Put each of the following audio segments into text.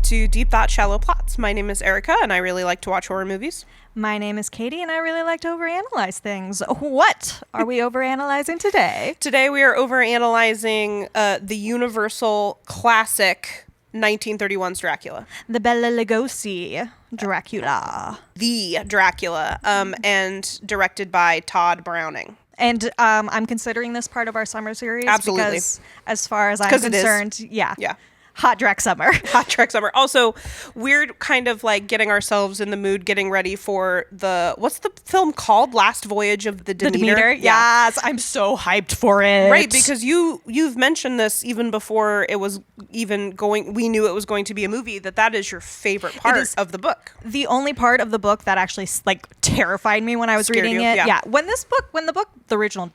to Deep Thought, Shallow Plots. My name is Erika, and I really like to watch horror movies. My name is Katy, and I really like to overanalyze things. What are we overanalyzing today? Today we are overanalyzing the universal classic 1931's Dracula. The Bela Lugosi Dracula. The Dracula, and directed by Todd Browning. And I'm considering this part of our summer series. Absolutely. Because as far as I'm concerned, yeah. Hot Drac summer. Hot Drac summer. Also, weird kind of like getting ourselves in the mood, getting ready for what's the film called? Last Voyage of the Demeter? The Demeter, yes. I'm so hyped for it. Right, because you've mentioned this even before it was even going, we knew it was going to be a movie, that is your favorite part of the book. The only part of the book that actually like terrified me when I was reading it. Yeah. When the original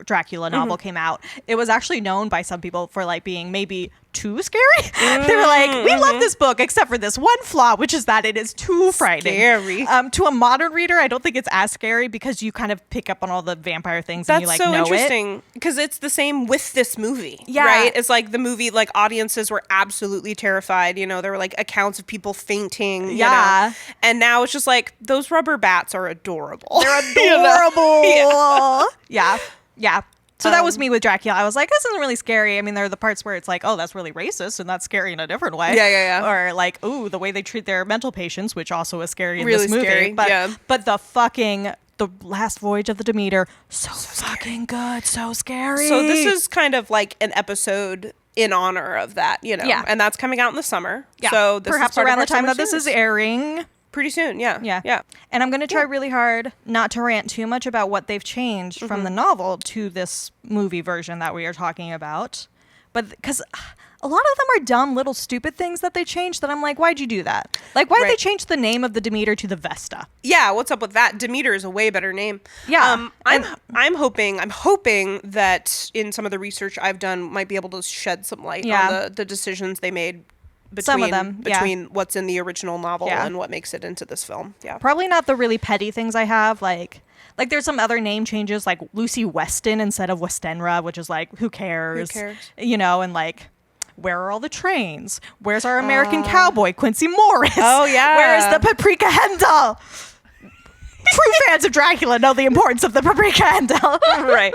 Dracula novel came out, it was actually known by some people for like being maybe too scary. They were like, we love this book except for this one flaw, which is that it is too frightening. Scary. To a modern reader, I don't think it's as scary because you kind of pick up on all the vampire things and you like know it. That's so interesting because it's the same with this movie. Yeah. Right? It's like the movie, like audiences were absolutely terrified. You know, there were like accounts of people fainting. Yeah. You know? And now it's just like those rubber bats are adorable. They're adorable. You know? Yeah. So that was me with Dracula. I was like, this isn't really scary. I mean, there are the parts where it's like, oh, that's really racist, and that's scary in a different way. Yeah. Or like, ooh, the way they treat their mental patients, which also is scary in really this movie. Scary. But the Last Voyage of the Demeter, so fucking good, so scary. So this is kind of like an episode in honor of that, you know. Yeah. And that's coming out in the summer. Yeah. So this perhaps is part around of the time summer that this is series. airing. Pretty soon, yeah. And I'm going to try really hard not to rant too much about what they've changed from the novel to this movie version that we are talking about. But because a lot of them are dumb little stupid things that they changed that I'm like, why'd you do that? Like, why did they change the name of the Demeter to the Vesta? Yeah, what's up with that? Demeter is a way better name. Yeah. I'm hoping that in some of the research I've done might be able to shed some light on the decisions they made between what's in the original novel and what makes it into this film. Yeah. Probably not the really petty things I have, like there's some other name changes, like Lucy Weston instead of Westenra, which is like, who cares? You know, and like, where are all the trains? Where's our American cowboy, Quincy Morris? Oh, yeah. Where is the paprika handle? True fans of Dracula know the importance of the paprika handle. Right.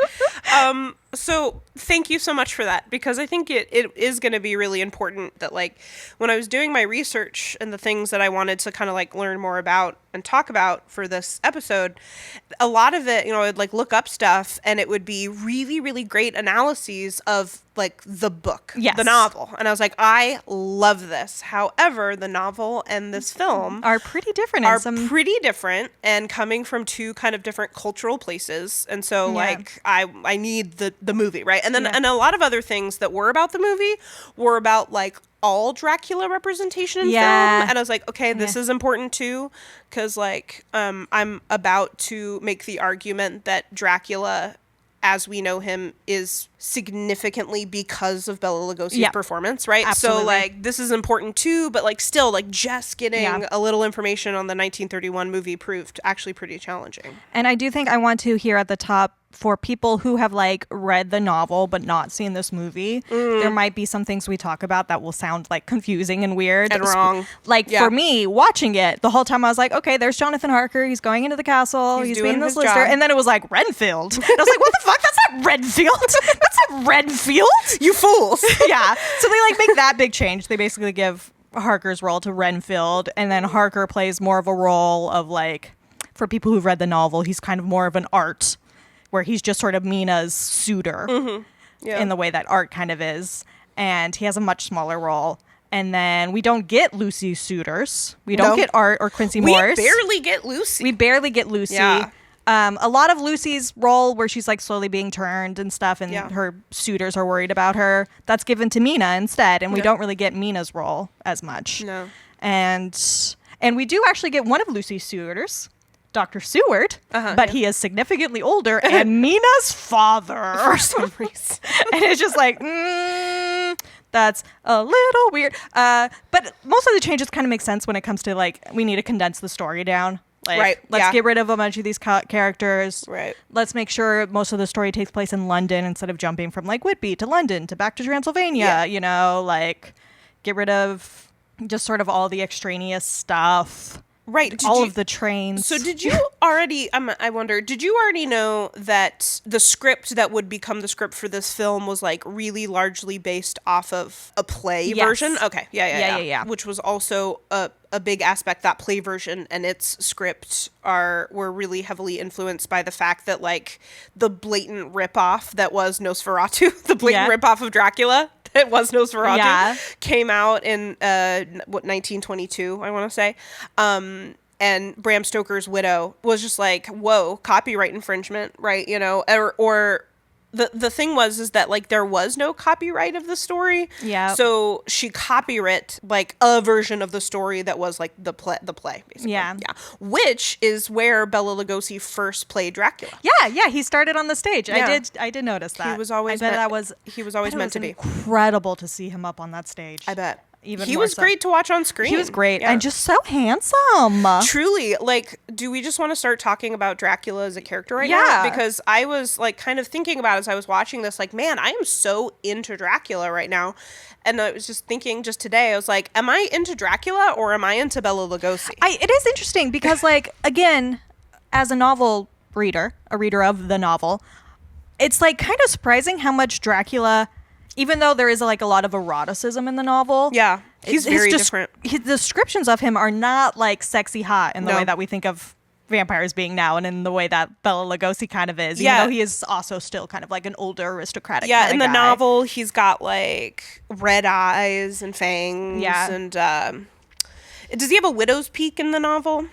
So thank you so much for that, because I think it is going to be really important that, like, when I was doing my research and the things that I wanted to kind of like learn more about and talk about for this episode, a lot of it, you know, I'd like look up stuff and it would be really, really great analyses of like the book, the novel. And I was like, I love this. However, the novel and this film are pretty different. Pretty different and coming from two kind of different cultural places. And so like I need the movie, right? And then and a lot of other things that were about the movie were about like all Dracula representation in film. And I was like, okay, this is important too, because like I'm about to make the argument that Dracula as we know him is significantly because of Bela Lugosi's performance, right? Absolutely. So like this is important too, but like still like just getting a little information on the 1931 movie proved actually pretty challenging. And I do think I want to hear at the top, for people who have like read the novel but not seen this movie, there might be some things we talk about that will sound like confusing and weird and wrong. Like for me watching it, the whole time I was like, okay, there's Jonathan Harker, he's going into the castle, he's being this lister, and then it was like Renfield. And I was like, what the fuck? That's not Renfield. That's not Renfield. You fools. Yeah. So they like make that big change. They basically give Harker's role to Renfield, and then Harker plays more of a role of like, for people who've read the novel, he's kind of more of an Art, where he's just sort of Mina's suitor in the way that Art kind of is. And he has a much smaller role. And then we don't get Lucy's suitors. We don't get Art or Quincy Morris. We barely get Lucy. Yeah. A lot of Lucy's role where she's like slowly being turned and stuff and her suitors are worried about her, that's given to Mina instead. And we don't really get Mina's role as much. No. And we do actually get one of Lucy's suitors, Dr. Seward, but he is significantly older and Mina's father. For some reason. And it's just like, that's a little weird. But most of the changes kind of make sense when it comes to like, we need to condense the story down. Like, let's get rid of a bunch of these characters. Right. Let's make sure most of the story takes place in London instead of jumping from like Whitby to London to back to Transylvania, you know, like get rid of just sort of all the extraneous stuff. Right. All of the trains. So did you already, I wonder, did you already know that the script that would become the script for this film was like really largely based off of a play version? Okay. Yeah. Which was also a big aspect. That play version and its script were really heavily influenced by the fact that like the blatant ripoff that was Nosferatu, the blatant ripoff of Dracula. It was Nosferatu, came out in 1922, I want to say. And Bram Stoker's widow was just like, whoa, copyright infringement, right? You know, or the thing is that like there was no copyright of the story. Yeah. So she copyright like a version of the story that was like the play basically. Yeah. Which is where Bela Lugosi first played Dracula. Yeah. He started on the stage. Yeah. I did notice that. He was always meant to be. Incredible to see him up on that stage. I bet. He was great to watch on screen. He was great and just so handsome. Truly, like, do we just want to start talking about Dracula as a character right now? Because I was like kind of thinking about as I was watching this, like, man, I am so into Dracula right now. And I was just thinking just today, I was like, am I into Dracula or am I into Bela Lugosi? It is interesting because, like, again, as a novel reader, a reader of the novel, it's like kind of surprising how much Dracula, even though there is like a lot of eroticism in the novel. Yeah. He's very different. His descriptions of him are not like sexy hot in the way that we think of vampires being now, and in the way that Bela Lugosi kind of is, even though he is also still kind of like an older aristocratic kind of in the guy. novel, he's got like red eyes and fangs. Yeah. And does he have a widow's peak in the novel?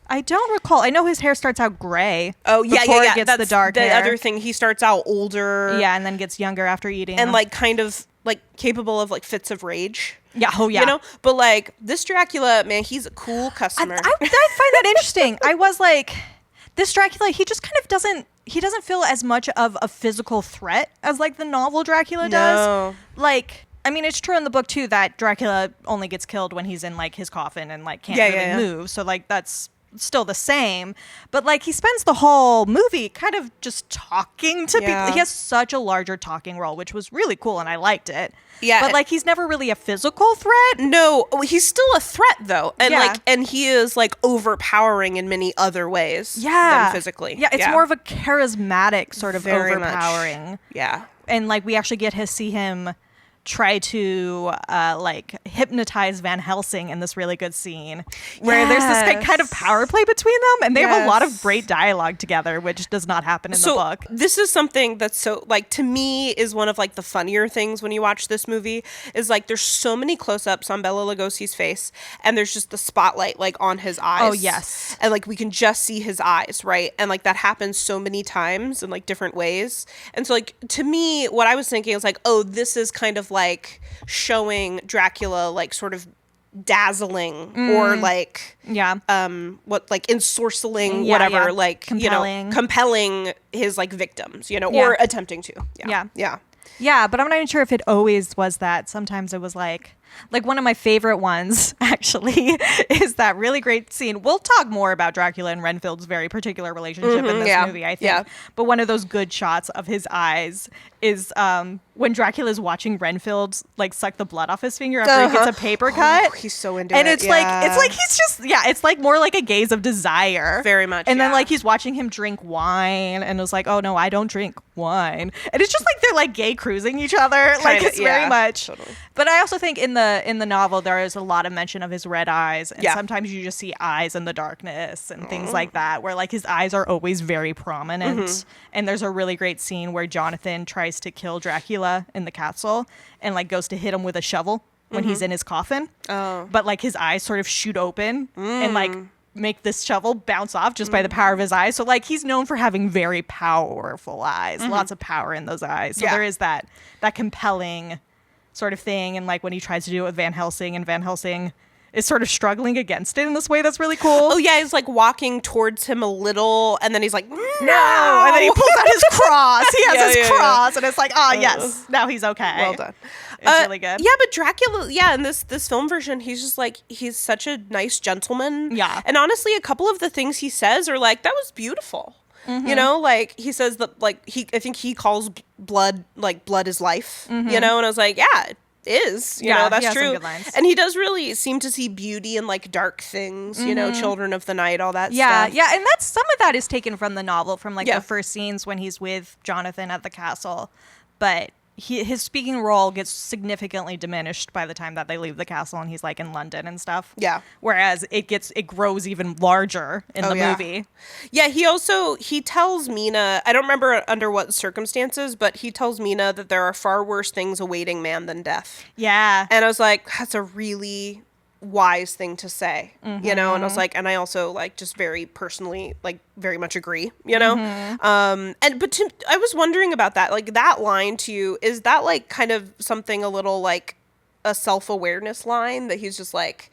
I don't recall. I know his hair starts out gray. Oh, yeah. Before it gets the dark hair. The other thing, he starts out older. Yeah, and then gets younger after eating. And like kind of like capable of like fits of rage. Yeah, oh yeah. You know? But like this Dracula, man, he's a cool customer. I find that interesting. I was like, this Dracula, he just kind of doesn't feel as much of a physical threat as like the novel Dracula does. Like, I mean, it's true in the book too that Dracula only gets killed when he's in like his coffin and like can't really move. So like that's still the same, but like he spends the whole movie kind of just talking to people. He has such a larger talking role, which was really cool and I liked it. Yeah. But like he's never really a physical threat. No, he's still a threat though. And like and he is like overpowering in many other ways than physically. Yeah, it's more of a charismatic sort of very overpowering. Much. Yeah. And like we actually get to see him try to like hypnotize Van Helsing in this really good scene where there's this kind of power play between them, and they have a lot of great dialogue together, which does not happen in the book. This is something that's so like to me is one of like the funnier things when you watch this movie is like there's so many close-ups on Bela Lugosi's face and there's just the spotlight like on his eyes. Oh yes. And like we can just see his eyes, right? And like that happens so many times in like different ways. And so like to me what I was thinking is like, oh, this is kind of like showing Dracula like sort of dazzling or like what like ensorceling whatever like compelling. You know compelling his like victims, you know, or attempting to. Yeah, but I'm not even sure if it always was that. Sometimes it was like one of my favorite ones actually is that really great scene. We'll talk more about Dracula and Renfield's very particular relationship in this movie, I think. Yeah. But one of those good shots of his eyes is when Dracula is watching Renfield like suck the blood off his finger after he gets a paper cut. He's so into it. And it's like he's just it's like more like a gaze of desire. Very much. And then like he's watching him drink wine and it's like, oh no, I don't drink wine. And it's just like they're like gay cruising each other. Like it's very much. Totally. But I also think in the novel there is a lot of mention of his red eyes, and sometimes you just see eyes in the darkness and things like that, where like his eyes are always very prominent. And there's a really great scene where Jonathan tries to kill Dracula in the castle and like goes to hit him with a shovel when he's in his coffin. But like his eyes sort of shoot open and like make this shovel bounce off just by the power of his eyes. So like he's known for having very powerful eyes, lots of power in those eyes. So there is that compelling sort of thing. And like when he tries to do it with Van Helsing, and Van Helsing is sort of struggling against it in this way that's really cool. Oh yeah, he's like walking towards him a little and then he's like, no, and then he pulls out his cross. He has his cross and it's like, yes, now he's okay. Well done. It's really good. Yeah, but Dracula, in this film version, he's just like, he's such a nice gentleman. Yeah. And honestly, a couple of the things he says are like, that was beautiful. You know, like he says that like I think he calls blood, like blood is life, you know? And I was like, yeah, is. You know, that's he has some true. good lines. And he does really seem to see beauty in like dark things, you know, children of the night, all that stuff. Yeah, and that's some of that is taken from the novel, from like the first scenes when he's with Jonathan at the castle. But his speaking role gets significantly diminished by the time that they leave the castle and he's like in London and stuff. Yeah. Whereas it grows even larger in the movie. Yeah, he tells Mina, I don't remember under what circumstances, but he tells Mina that there are far worse things awaiting man than death. Yeah. And I was like, that's a really wise thing to say, you know? And I was like, and I also like just very personally, like very much agree, you know? I was wondering about that, like that line to you, is that like kind of something a little like a self-awareness line that he's just like,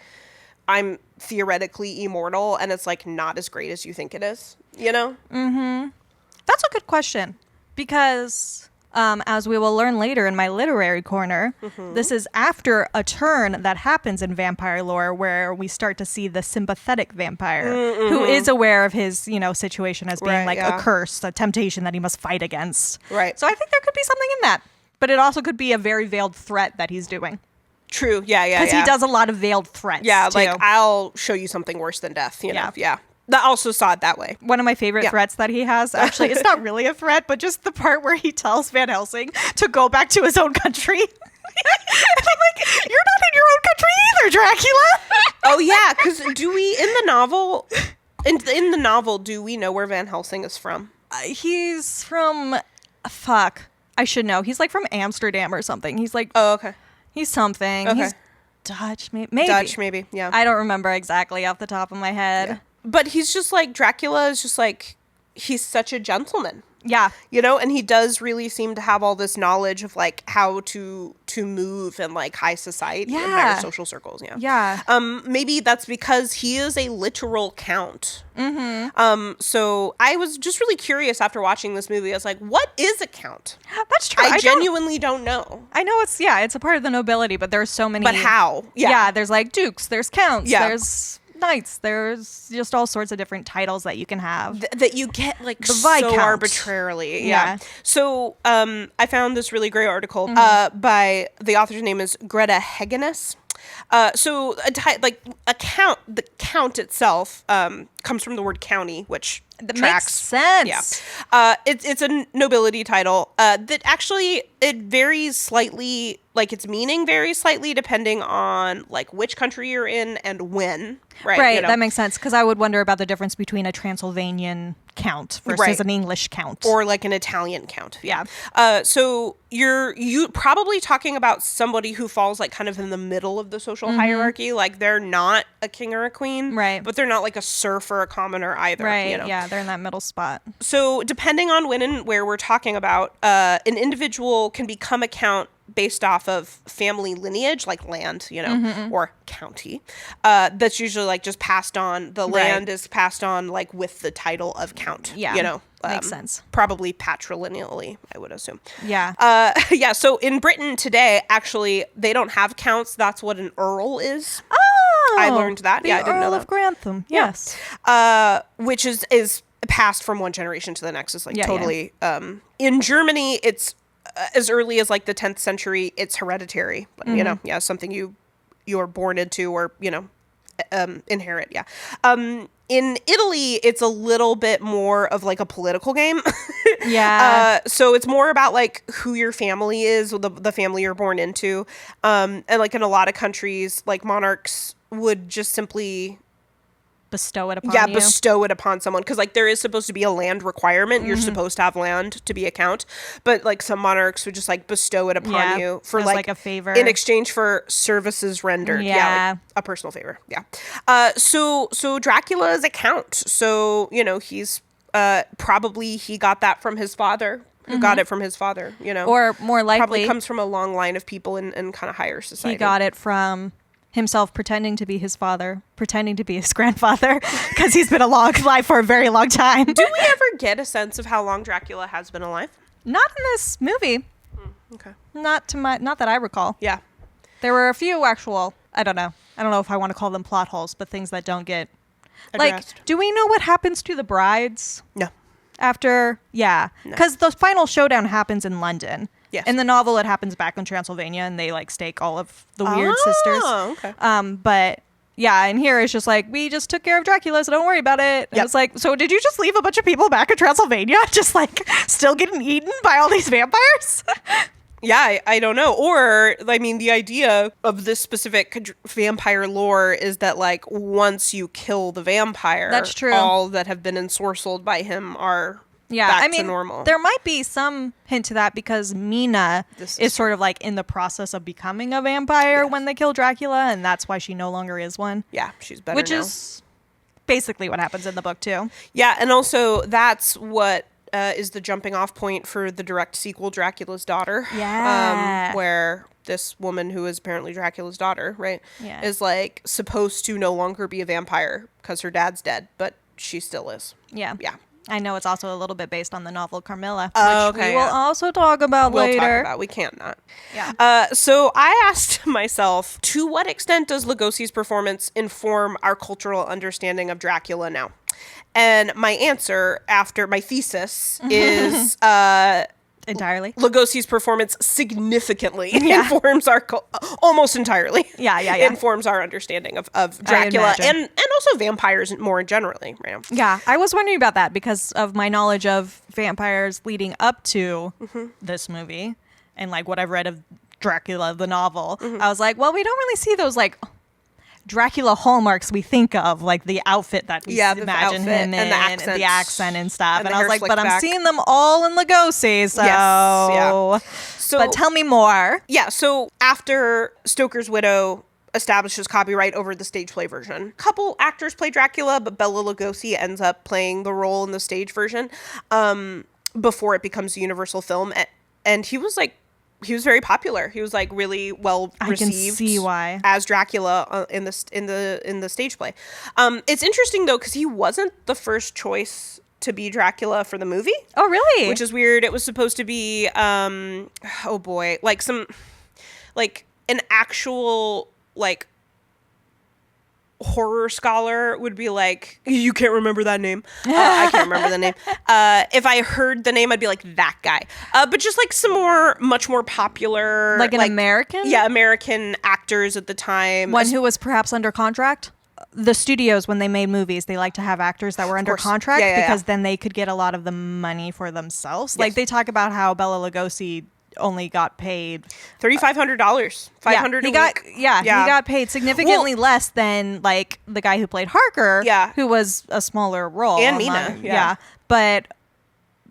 I'm theoretically immortal and it's like not as great as you think it is, you know? That's a good question because as we will learn later in my literary corner, this is after a turn that happens in vampire lore where we start to see the sympathetic vampire who is aware of his, you know, situation as being a curse, a temptation that he must fight against. Right. So I think there could be something in that. But it also could be a very veiled threat that he's doing. True. Yeah. Because he does a lot of veiled threats. Yeah. Too. Like, I'll show you something worse than death, you know? Yeah. That also saw it that way. One of my favorite threats that he has, actually, it's not really a threat, but just the part where he tells Van Helsing to go back to his own country. And I'm like, you're not in your own country either, Dracula. Oh, yeah, because do we, in the novel, do we know where Van Helsing is from? He's from, I should know. He's like from Amsterdam or something. He's like, oh, okay. He's something. Okay. He's Dutch, maybe. Dutch, maybe, yeah. I don't remember exactly off the top of my head. Yeah. But he's just like, Dracula is just like, he's such a gentleman. Yeah. You know, and he does really seem to have all this knowledge of like how to move in like high society and higher social circles. Yeah. Maybe that's because he is a literal count. So I was just really curious after watching this movie. I was like, what is a count? That's true. I genuinely don't know. I know it's a part of the nobility, but there's so many. But how? Yeah. There's like dukes, there's counts, there's knights, there's just all sorts of different titles that you can have that you get like the so Viscount. Arbitrarily. Yeah. So I found this really great article by the author's name is Greta Hegenes. So the count itself comes from the word county, which that tracks. Makes sense. Yeah. It's a nobility title that actually it varies slightly, like its meaning varies slightly depending on like which country you're in and when. Right. You know? That makes sense because I would wonder about the difference between a Transylvanian count versus an English count, or like an Italian count. Yeah. So you probably talking about somebody who falls like kind of in the middle of the social hierarchy. Like they're not a king or a queen, right? But they're not like a serf or a commoner either, right? You know? Yeah, they're in that middle spot. So depending on when and where we're talking about, an individual can become a count based off of family lineage, like land, you know, or county. That's usually like just passed on. The land is passed on like with the title of count. Yeah, you know, makes sense. Probably patrilineally, I would assume. Yeah. Yeah. So in Britain today, actually, they don't have counts. That's what an earl is. Oh, I learned that. Yeah, I didn't know that. Earl of Grantham. Yes. Which is passed from one generation to the next. It's like totally. In Germany, it's as early as like the 10th century. It's hereditary. You know, something you're born into or you know inherit. Yeah. In Italy, it's a little bit more of like a political game. So it's more about like who your family is, the family you're born into. And like in a lot of countries, like monarchs would just simply bestow it upon you. Bestow it upon someone. Because like there is supposed to be a land requirement. You're supposed to have land to be a count. But like some monarchs would just like bestow it upon you for like a favor in exchange for services rendered. Like a personal favor. Yeah. So Dracula is a count. So, you know, he's probably he got that from his father. Who got it from his father, you know. Or more likely probably comes from a long line of people in kind of higher society. He got it from himself pretending to be his father, pretending to be his grandfather, because he's been alive for a very long time. Do we ever get a sense of how long Dracula has been alive? Not in this movie. Okay. Not that I recall. Yeah. There were a few actual, I don't know if I want to call them plot holes, but things that don't get addressed. Like, do we know what happens to the brides? No. after, because the final showdown happens in London. Yes. In the novel, it happens back in Transylvania, and they like stake all of the weird sisters. Okay. But yeah, and here it's just like, we just took care of Dracula, so don't worry about it. And it's like, so did you just leave a bunch of people back in Transylvania, just like still getting eaten by all these vampires? Yeah, I don't know. Or, I mean, the idea of this specific vampire lore is that, like, once you kill the vampire, that's true, all that have been ensorcelled by him are back to normal. There might be some hint to that because Mina is sort of like in the process of becoming a vampire when they kill Dracula, and that's why she no longer is one. Yeah, she's better Which now. is basically what happens in the book, too. Yeah, and also that's what is the jumping off point for the direct sequel, Dracula's Daughter. Yeah. Where this woman who is apparently Dracula's daughter, right, Yeah. is like supposed to no longer be a vampire because her dad's dead, but she still is. Yeah. Yeah. I know it's also a little bit based on the novel Carmilla, which okay, we will also talk about We'll later. talk about. We can't not. Yeah. So I asked myself, to what extent does Lugosi's performance inform our cultural understanding of Dracula now? And my answer after my thesis is entirely. Lugosi's performance significantly informs our almost entirely. Yeah. Informs our understanding of Dracula and also vampires more generally. Right? Yeah, I was wondering about that because of my knowledge of vampires leading up to this movie and like what I've read of Dracula the novel. I was like, well, we don't really see those like Dracula hallmarks we think of, like the outfit that we imagine him in, and the accent and stuff. And I was like, but I'm seeing them all in Lugosi, so... Yes, so but tell me more. Yeah, so after Stoker's widow establishes copyright over the stage play version, a couple actors play Dracula, but Bela Lugosi ends up playing the role in the stage version before it becomes a Universal film. And he was very popular. He was like really well received. I can see why. As Dracula in the stage play. It's interesting though because he wasn't the first choice to be Dracula for the movie. Oh, really? Which is weird. It was supposed to be like an actual like horror scholar would be like, you can't remember that name. I can't remember the name. If I heard the name, I'd be like, that guy. But just like some much more popular, like an American? Yeah, American actors at the time. One who was perhaps under contract? The studios, when they made movies, they like to have actors that were under contract because then they could get a lot of the money for themselves. Yes. Like they talk about how Bela Lugosi only got paid $3,500, $500 a week. He got paid significantly less than like the guy who played Harker, who was a smaller role, and Mina, but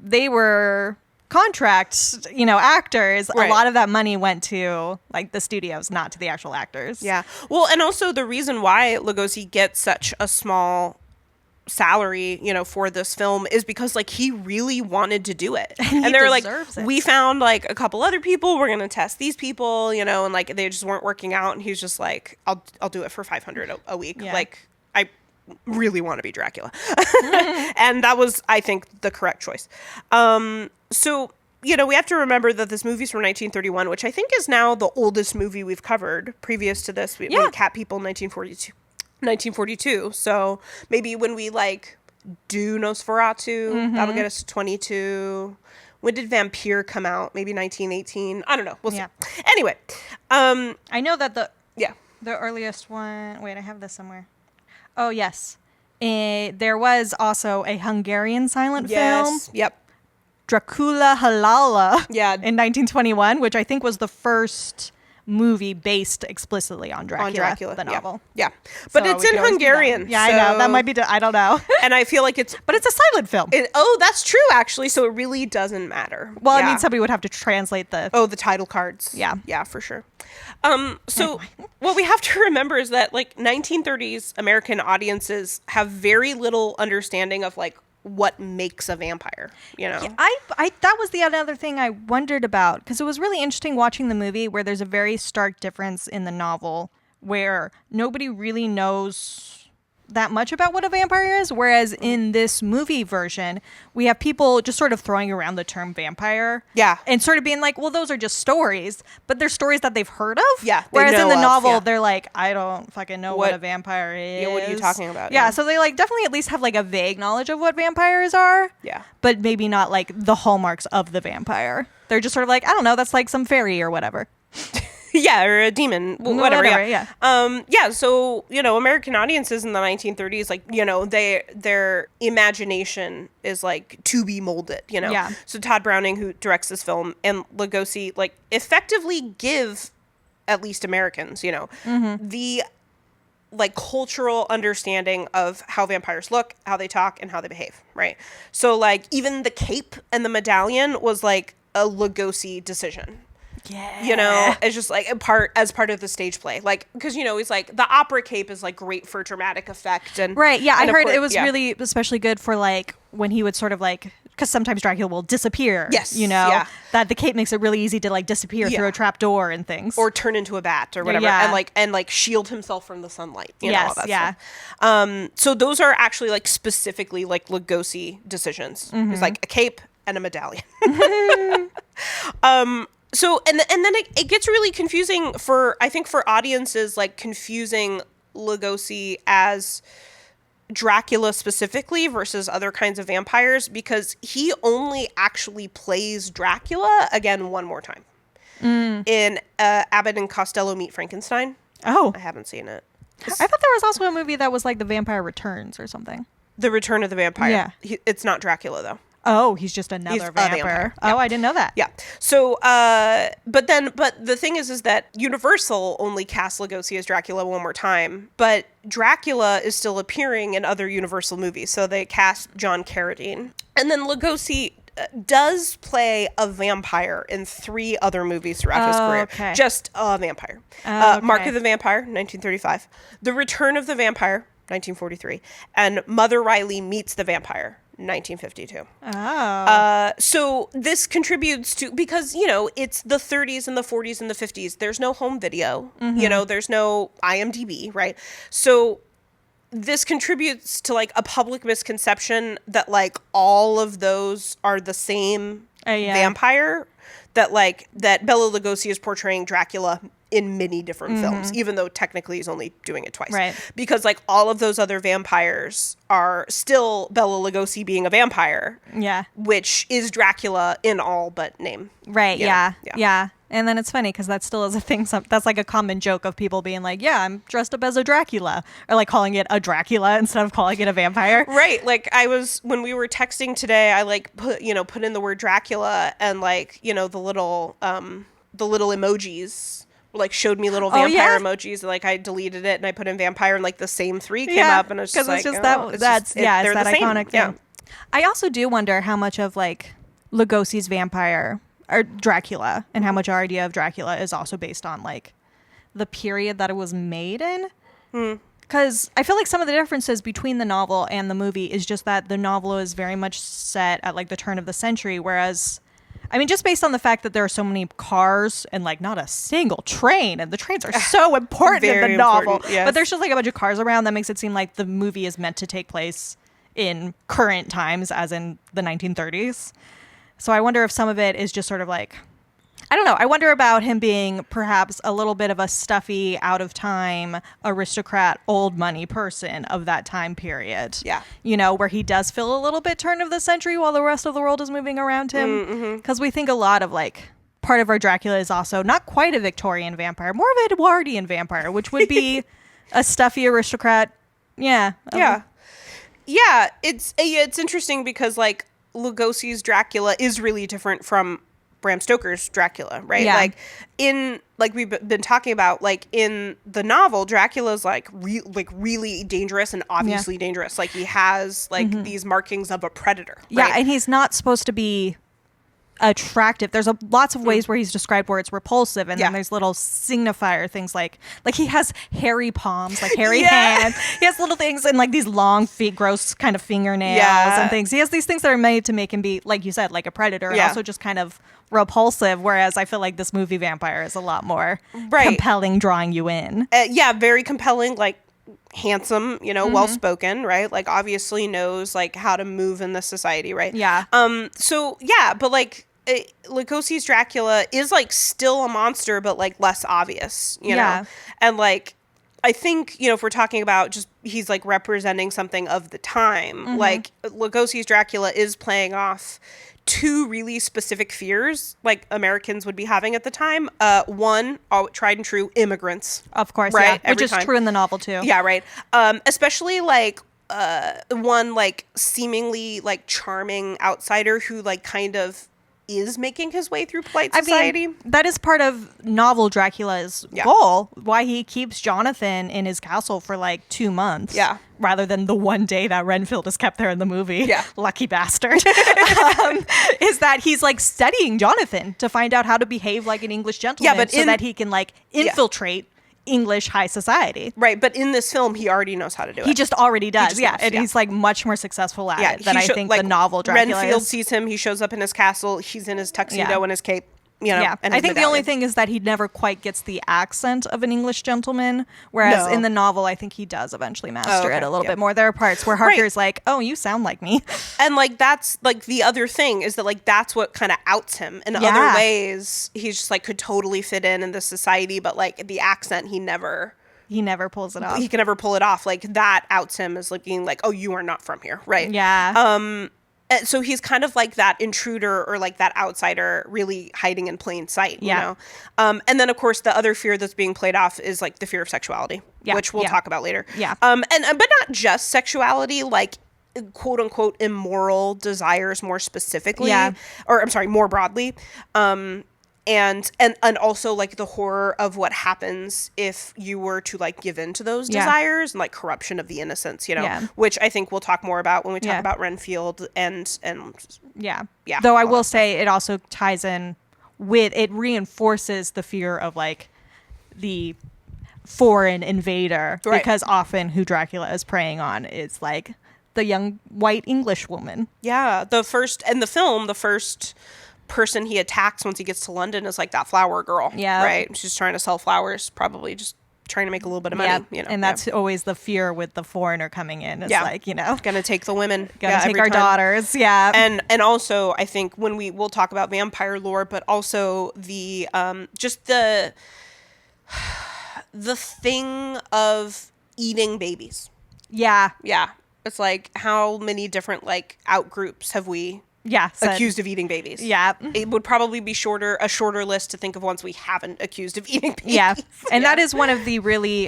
they were contract, actors. Right. A lot of that money went to like the studios, not to the actual actors. Yeah. Well, and also the reason why Lugosi gets such a small salary, for this film is because like he really wanted to do it. And they're like, we found like a couple other people, we're going to test these people, and like they just weren't working out. And he's just like, I'll do it for $500 a week. Yeah. Like I really want to be Dracula. And that was, I think, the correct choice. So, we have to remember that this movie's from 1931, which I think is now the oldest movie we've covered. Previous to this, we Cat People 1942. So maybe when we like do Nosferatu, that'll get us to 22. When did Vampire come out? Maybe 1918. I don't know. We'll see. Anyway, I know that the earliest one. Wait, I have this somewhere. Oh yes, there was also a Hungarian silent film. Yep. Dracula Halala. Yeah. In 1921, which I think was the first movie based explicitly on Dracula, the novel. Yeah. But it's in Hungarian. Yeah, I know. That might be, I don't know. And I feel like but it's a silent film. That's true, actually. So it really doesn't matter. Well, I mean, somebody would have to translate the title cards. Yeah. Yeah, for sure. So what we have to remember is that like 1930s American audiences have very little understanding of like what makes a vampire, Yeah, that was the other thing I wondered about, because it was really interesting watching the movie where there's a very stark difference in the novel where nobody really knows that much about what a vampire is, whereas in this movie version, we have people just sort of throwing around the term vampire. Yeah. And sort of being like, well, those are just stories, but they're stories that they've heard of. Yeah. Whereas in the novel, they're like, I don't fucking know what a vampire is. Yeah, what are you talking about? Yeah, so they like definitely at least have like a vague knowledge of what vampires are. Yeah. But maybe not like the hallmarks of the vampire. They're just sort of like, I don't know, that's like some fairy or whatever. Yeah, or a demon, whatever. Yeah. So, American audiences in the 1930s, like, their imagination is like to be molded, Yeah. So Todd Browning, who directs this film, and Lugosi, like, effectively give at least Americans, the like cultural understanding of how vampires look, how they talk, and how they behave, right? So, like, even the cape and the medallion was like a Lugosi decision. Yeah. It's just like as part of the stage play. Like, because, he's like, the opera cape is like great for dramatic effect. And right. Yeah. And I heard it was really especially good for like when he would sort of like, because sometimes Dracula will disappear. Yes. That the cape makes it really easy to like disappear through a trap door and things. Or turn into a bat or whatever. Yeah. And like shield himself from the sunlight. Yes. All that stuff. So those are actually like specifically like Lugosi decisions. It's like a cape and a medallion. So, and then it gets really confusing for audiences, like confusing Lugosi as Dracula specifically versus other kinds of vampires, because he only actually plays Dracula again one more time in Abbott and Costello Meet Frankenstein. Oh. I haven't seen it. I thought there was also a movie that was like The Vampire Returns or something. The Return of the Vampire. Yeah. It's not Dracula, though. Oh, he's just another vampire. Yeah. Oh, I didn't know that. Yeah. So, but the thing is that Universal only cast Lugosi as Dracula one more time, but Dracula is still appearing in other Universal movies. So they cast John Carradine. And then Lugosi does play a vampire in 3 other movies throughout his career. Okay. Just a vampire. Okay. Mark of the Vampire, 1935. The Return of the Vampire, 1943. And Mother Riley Meets the Vampire, 1952. Oh. So this contributes to, because, it's the 30s and the 40s and the 50s. There's no home video. There's no IMDb, right? So this contributes to like a public misconception that like all of those are the same vampire, that Bela Lugosi is portraying Dracula in many different films, even though technically he's only doing it twice. Right. Because like all of those other vampires are still Bela Lugosi being a vampire. Yeah. Which is Dracula in all but name. Right. Yeah. And then it's funny because that still is a thing. That's like a common joke of people being like, yeah, I'm dressed up as a Dracula, or like calling it a Dracula instead of calling it a vampire. Right. Like when we were texting today, I like put in the word Dracula, and like, the little emojis like showed me little vampire emojis, and like I deleted it and I put in vampire, and like the same 3 came up, and it's just like, it's that iconic thing. Yeah. I also do wonder how much of like Lugosi's vampire or Dracula, and how much our idea of Dracula is also based on like the period that it was made in. Because I feel like some of the differences between the novel and the movie is just that the novel is very much set at like the turn of the century, whereas, I mean, just based on the fact that there are so many cars and like not a single train, and the trains are so important in the novel, yes. But there's just like a bunch of cars around that makes it seem like the movie is meant to take place in current times, as in the 1930s. So I wonder if some of it is just sort of like, I don't know. I wonder about him being perhaps a little bit of a stuffy, out of time, aristocrat, old money person of that time period. Yeah. Where he does feel a little bit turn of the century while the rest of the world is moving around him. Because we think a lot of like, part of our Dracula is also not quite a Victorian vampire, more of an Edwardian vampire, which would be a stuffy aristocrat. Yeah. Yeah. It's interesting because like Lugosi's Dracula is really different from Bram Stoker's Dracula, right? Yeah. Like we've been talking about, like in the novel, Dracula's like really dangerous and obviously dangerous. Like he has like these markings of a predator. Right? Yeah, and he's not supposed to be attractive. There's lots of ways where he's described where it's repulsive, and then there's little signifier things like he has hairy palms, like hairy hands. He has little things and like these long feet, gross kind of fingernails and things. He has these things that are made to make him be, like you said, like a predator, and also just kind of repulsive, whereas I feel like this movie vampire is a lot more compelling, drawing you in. Very compelling, like handsome, you know, well-spoken, right? Like, obviously knows, like, how to move in this society, right? Yeah. So, yeah, but, like, Lugosi's Dracula is, like, still a monster, but, like, less obvious, you know? And, like, I think, you know, if we're talking about just, he's, like, representing something of the time, like, Lugosi's Dracula is playing off two really specific fears, like, Americans would be having at the time. One, tried and true, immigrants. Of course, right? yeah. Which is true in the novel, too. Yeah, right. Especially, like, one, like, seemingly, like, charming outsider who, like, kind of is making his way through polite society. I mean, that is part of novel Dracula's goal, why he keeps Jonathan in his castle for like 2 months. Yeah. Rather than the one day that Renfield is kept there in the movie. Yeah. Lucky bastard. Is that he's like studying Jonathan to find out how to behave like an English gentleman, but so that he can like infiltrate English high society. Right, but in this film, he already knows how to do it. He just already does, knows, and he's like much more successful at it than I think the novel Dracula Renfield is. sees him, he shows up in his castle, he's in his tuxedo and his cape, you know. And I think the only thing is that he never quite gets the accent of an English gentleman, whereas in the novel, I think he does eventually master it a little bit more. There are parts where Harker's like, oh, you sound like me. And like, that's like the other thing is that like, that's what kind of outs him. In other ways, he's just like, could totally fit in this society, but like the accent, he never pulls it off. He can never pull it off. Like that outs him as like being like, oh, you are not from here. Right. Yeah. So he's kind of like that intruder or like that outsider really hiding in plain sight, you know? And then of course the other fear that's being played off is like the fear of sexuality, which we'll talk about later. Yeah. But not just sexuality, like quote unquote immoral desires more specifically, or I'm sorry, more broadly. And also like the horror of what happens if you were to like give in to those desires and like corruption of the innocence, you know, which I think we'll talk more about when we talk about Renfield and Though I will say it also ties in with, it reinforces the fear of like the foreign invader, because often who Dracula is preying on is like the young white English woman. Yeah, the first person he attacks once he gets to London is like that flower girl. Yeah. Right? She's trying to sell flowers, probably just trying to make a little bit of money. You know? And that's always the fear with the foreigner coming in. It's like, you know. Gonna take the women. Gonna take our daughters. Yeah. And also I think when we'll talk about vampire lore, but also the just the thing of eating babies. Yeah. Yeah. It's like how many different like out groups have we accused of eating babies? Yeah. It would probably be a shorter list to think of ones we haven't accused of eating babies. Yeah. And that is one of the really,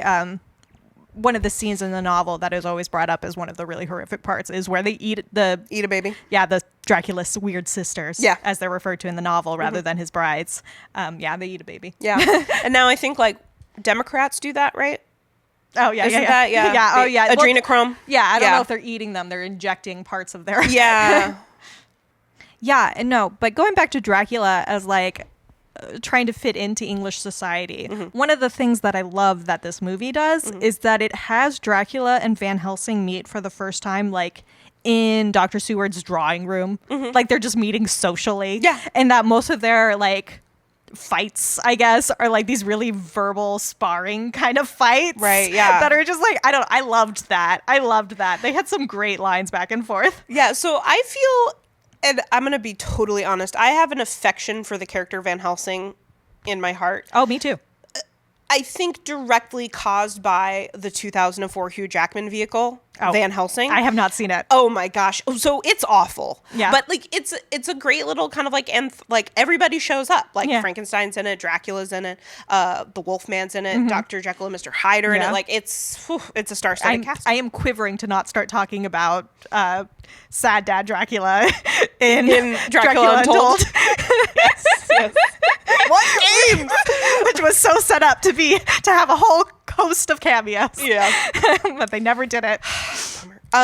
one of the scenes in the novel that is always brought up as one of the really horrific parts is where they eat a baby. Yeah. The Dracula's weird sisters, as they're referred to in the novel rather than his brides. They eat a baby. Yeah. And now I think like Democrats do that, right? Oh, yeah. Isn't that? Yeah. Yeah. Oh, yeah. Adrenochrome. I don't know if they're eating them. They're injecting parts of their... Yeah. Yeah, and no, but going back to Dracula as like trying to fit into English society, one of the things that I love that this movie does is that it has Dracula and Van Helsing meet for the first time, like in Dr. Seward's drawing room. Like they're just meeting socially. Yeah. And that most of their like fights, I guess, are like these really verbal sparring kind of fights. Right, yeah. That are just like, I loved that. They had some great lines back and forth. Yeah, so I feel... And I'm going to be totally honest. I have an affection for the character Van Helsing in my heart. Oh, me too. I think directly caused by the 2004 Hugh Jackman vehicle, Van Helsing. I have not seen it. Oh my gosh. So it's awful. Yeah. But like it's a great little kind of like, and like everybody shows up. Like Frankenstein's in it, Dracula's in it, the Wolfman's in it, Dr. Jekyll and Mr. Hyde are in it. Like it's a star-studded cast. I am quivering to not start talking about sad dad Dracula in Dracula Untold. Yes. What game? Which was so set up to have a whole host of cameos. Yeah. But they never did it.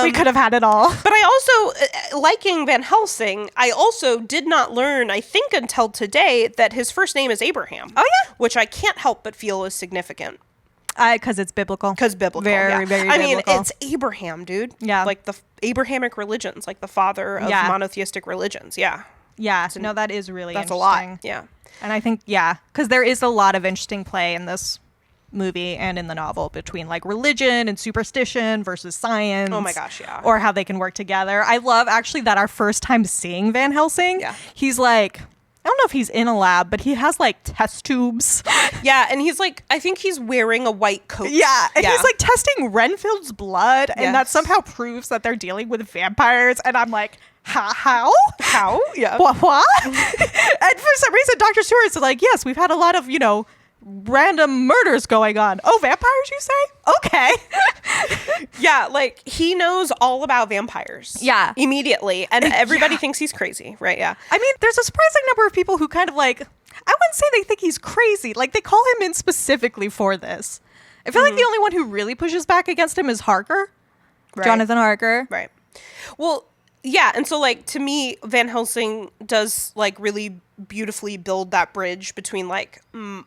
We could have had it all. But I also, liking Van Helsing, I also did not learn, I think until today, that his first name is Abraham. Oh, yeah? Which I can't help but feel is significant. Because it's biblical. Very, very biblical. I mean, it's Abraham, dude. Yeah. Like the Abrahamic religions, like the father of monotheistic religions. Yeah. Yeah. No, that is really that's interesting. That's a lot. Yeah. And I think, because there is a lot of interesting play in this movie and in the novel between like religion and superstition versus science. Oh my gosh, yeah. Or how they can work together. I love actually that our first time seeing Van Helsing, he's like, I don't know if he's in a lab, but he has like test tubes. Yeah, and he's like, I think he's wearing a white coat. Yeah, and he's like testing Renfield's blood, and that somehow proves that they're dealing with vampires. And I'm like, how? Yeah. What? And for some reason, Dr. Stewart's like, yes, we've had a lot of, random murders going on. Oh, vampires, you say? Okay. Yeah, like he knows all about vampires. Yeah. Immediately. And everybody thinks he's crazy, right? Yeah. I mean, there's a surprising number of people who kind of like, I wouldn't say they think he's crazy. Like they call him in specifically for this. I feel like the only one who really pushes back against him is Harker. Right. Jonathan Harker. Right. Well, yeah, and so like to me, Van Helsing does like really beautifully build that bridge between like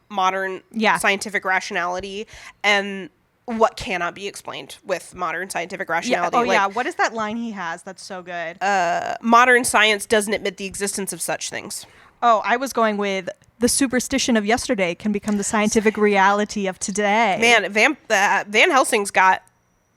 modern scientific rationality and what cannot be explained with modern scientific rationality. Yeah. What is that line he has that's so good? Modern science doesn't admit the existence of such things. Oh, I was going with the superstition of yesterday can become the scientific reality of today. Man, Van Helsing's got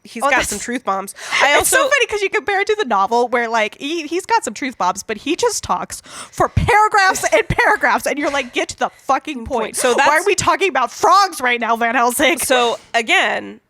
some truth bombs. It's so funny because you compare it to the novel where like he's got some truth bombs, but he just talks for paragraphs and paragraphs, and you're like, get to the fucking point. So why are we talking about frogs right now, Van Helsing? So again,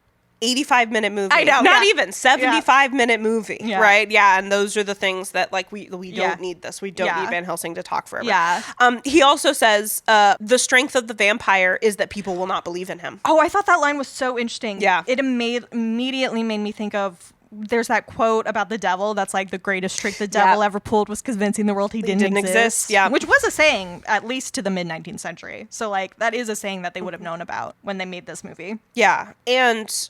85-minute movie. I know, not even 75-minute movie, right? Yeah, and those are the things that like we don't need this. We don't need Van Helsing to talk forever. Yeah. He also says the strength of the vampire is that people will not believe in him. Oh, I thought that line was so interesting. Yeah. It immediately made me think of there's that quote about the devil that's like the greatest trick the devil ever pulled was convincing the world he didn't exist. Yeah. Which was a saying at least to the mid-19th century. So like that is a saying that they would have known about when they made this movie. Yeah. And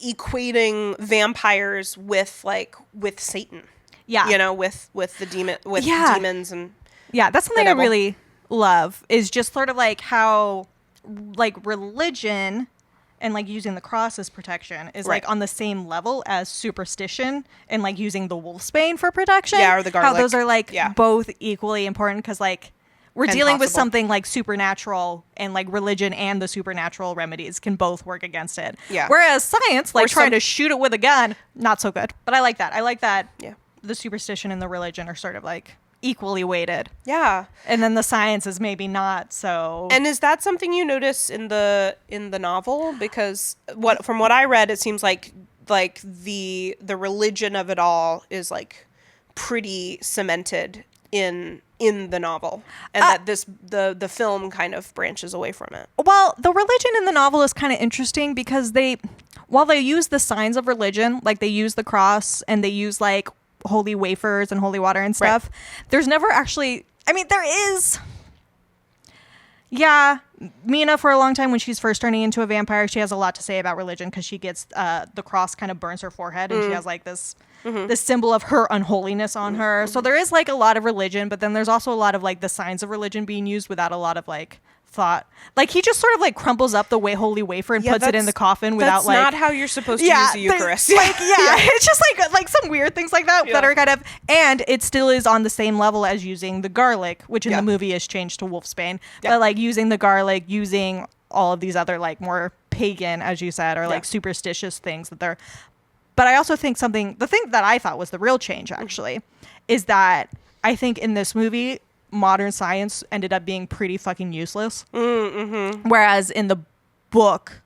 equating vampires with Satan. Yeah. With the demon demons and that's something I really love is just sort of like how like religion and like using the cross as protection is like on the same level as superstition and like using the wolfsbane for protection. Yeah, or the garlic. How those are like both equally important because like we're dealing with something like supernatural and like religion and the supernatural remedies can both work against it. Yeah. Whereas science, like trying to shoot it with a gun, not so good. But I like that. I like that the superstition and the religion are sort of like equally weighted. Yeah. And then the science is maybe not so. And is that something you notice in the novel? Because from what I read, it seems like the religion of it all is like pretty cemented in the novel, and that the film kind of branches away from it. Well, the religion in the novel is kind of interesting because while they use the signs of religion, like they use the cross and they use like holy wafers and holy water and stuff, there's never actually, I mean, there is. Yeah, Mina, for a long time when she's first turning into a vampire, she has a lot to say about religion because she gets the cross kind of burns her forehead and she has like this symbol of her unholiness on her. So there is like a lot of religion, but then there's also a lot of like the signs of religion being used without a lot of like thought. Like he just sort of like crumples up the holy wafer and puts it in the coffin without like. That's not how you're supposed to use the Eucharist. Like it's just like some weird things like that that are kind of, and it still is on the same level as using the garlic, which in the movie is changed to wolfsbane. But like using the garlic, using all of these other like more pagan, as you said, or like superstitious things that they're. But I also think the thing that I thought was the real change actually is that I think in this movie, modern science ended up being pretty fucking useless. Whereas in the book,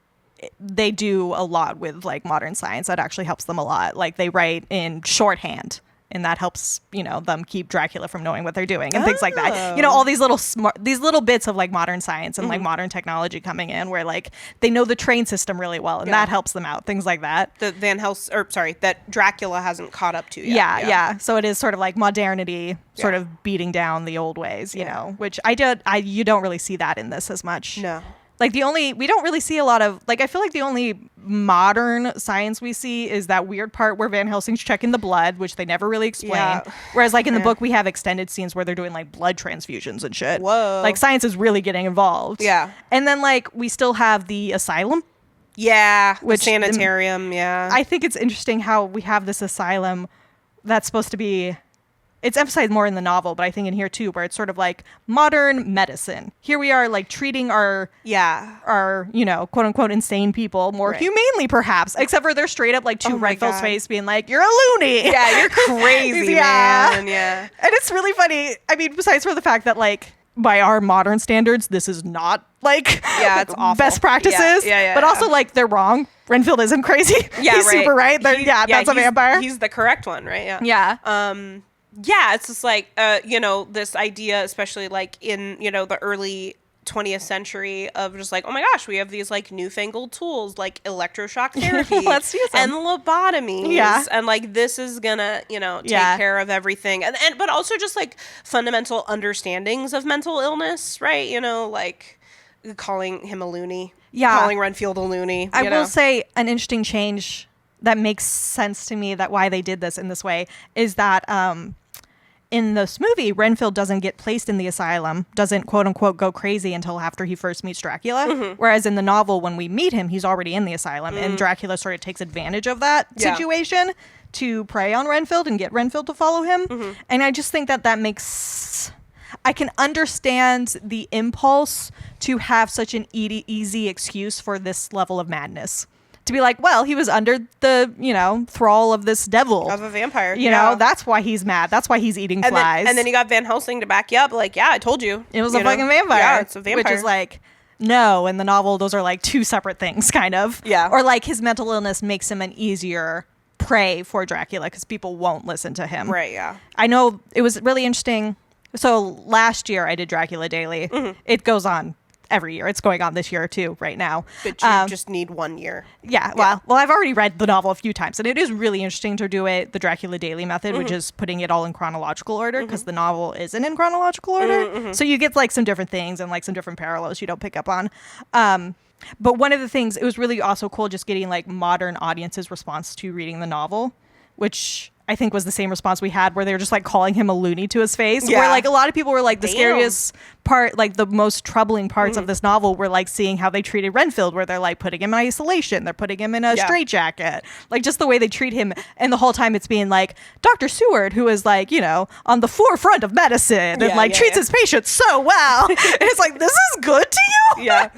they do a lot with like modern science that actually helps them a lot. Like they write in shorthand. And that helps, them keep Dracula from knowing what they're doing and things like that. All these little bits of like modern science and like modern technology coming in where like they know the train system really well and that helps them out. Things like that. That Dracula hasn't caught up to yet. Yeah. So it is sort of like modernity sort of beating down the old ways, you know, which you don't really see that in this as much. No. Like we don't really see a lot of, like, I feel like the only modern science we see is that weird part where Van Helsing's checking the blood, which they never really explain. Yeah. Whereas like in the book, we have extended scenes where they're doing like blood transfusions and shit. Whoa. Like science is really getting involved. Yeah. And then like we still have the asylum. Yeah. Which sanitarium. Yeah. I think it's interesting how we have this asylum that's supposed to be it's emphasized more in the novel, but I think in here too, where it's sort of like modern medicine. Here we are like treating our quote unquote insane people more humanely, perhaps, except for they're straight up like to Renfield's face being like, you're a loony. Yeah, you're crazy, man. Yeah. And it's really funny. I mean, besides for the fact that like by our modern standards, this is not like it's awful. Best practices, but also like they're wrong. Renfield isn't crazy. Yeah, he's super right. That's a vampire. He's the correct one, right? Yeah. Yeah. Yeah, it's just like, this idea, especially like in, the early 20th century of just like, oh my gosh, we have these like newfangled tools like electroshock therapy Let's use them. and lobotomies. Yeah. And like, this is gonna, take care of everything. And but also just like fundamental understandings of mental illness, right? Like calling him a loony. Yeah. Calling Renfield a loony. I will say an interesting change that makes sense to me that why they did this in this way is that, in this movie, Renfield doesn't get placed in the asylum, doesn't quote unquote go crazy until after he first meets Dracula. Mm-hmm. Whereas in the novel, when we meet him, he's already in the asylum, and Dracula sort of takes advantage of that situation to prey on Renfield and get Renfield to follow him. Mm-hmm. And I just think that makes... I can understand the impulse to have such an easy excuse for this level of madness. To be like, well, he was under the, thrall of this devil. Of a vampire. You know, that's why he's mad. That's why he's eating flies. And then you got Van Helsing to back you up. Like, yeah, I told you. It was a fucking vampire. Yeah, it's a vampire. Which is like, no, in the novel, those are like two separate things, kind of. Yeah. Or like his mental illness makes him an easier prey for Dracula because people won't listen to him. Right, yeah. I know it was really interesting. So last year I did Dracula Daily. Mm-hmm. It goes on every year. It's going on this year too, right now. But you just need 1 year. Yeah. Well, I've already read the novel a few times, and it is really interesting to do it the Dracula Daily method, which is putting it all in chronological order because the novel isn't in chronological order. So you get like some different things and like some different parallels you don't pick up on. But one of the things, it was really also cool just getting like modern audiences' response to reading the novel, which I think was the same response we had where they were just like calling him a loony to his face. Yeah. Where like a lot of people were like the scariest part, like the most troubling parts of this novel were like seeing how they treated Renfield, where they're like putting him in isolation. They're putting him in a straitjacket. Like just the way they treat him. And the whole time it's being like Dr. Seward, who is like, on the forefront of medicine and treats his patients so well. And it's like, this is good to you? Yeah.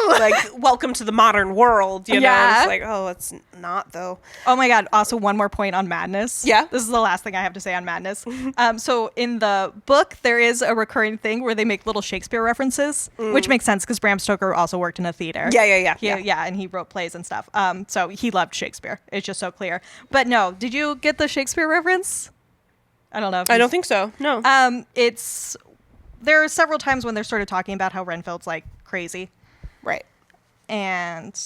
Like, welcome to the modern world, It's like, oh, it's not though. Oh my God. Also, one more point on madness. Yeah. This is the last thing I have to say on madness. So in the book, there is a recurring thing where they make little Shakespeare references, which makes sense because Bram Stoker also worked in a theater. Yeah. And he wrote plays and stuff. So he loved Shakespeare. It's just so clear. But no, did you get the Shakespeare reference? I don't know. I don't think so. No. There are several times when they're sort of talking about how Renfield's like crazy. Right. And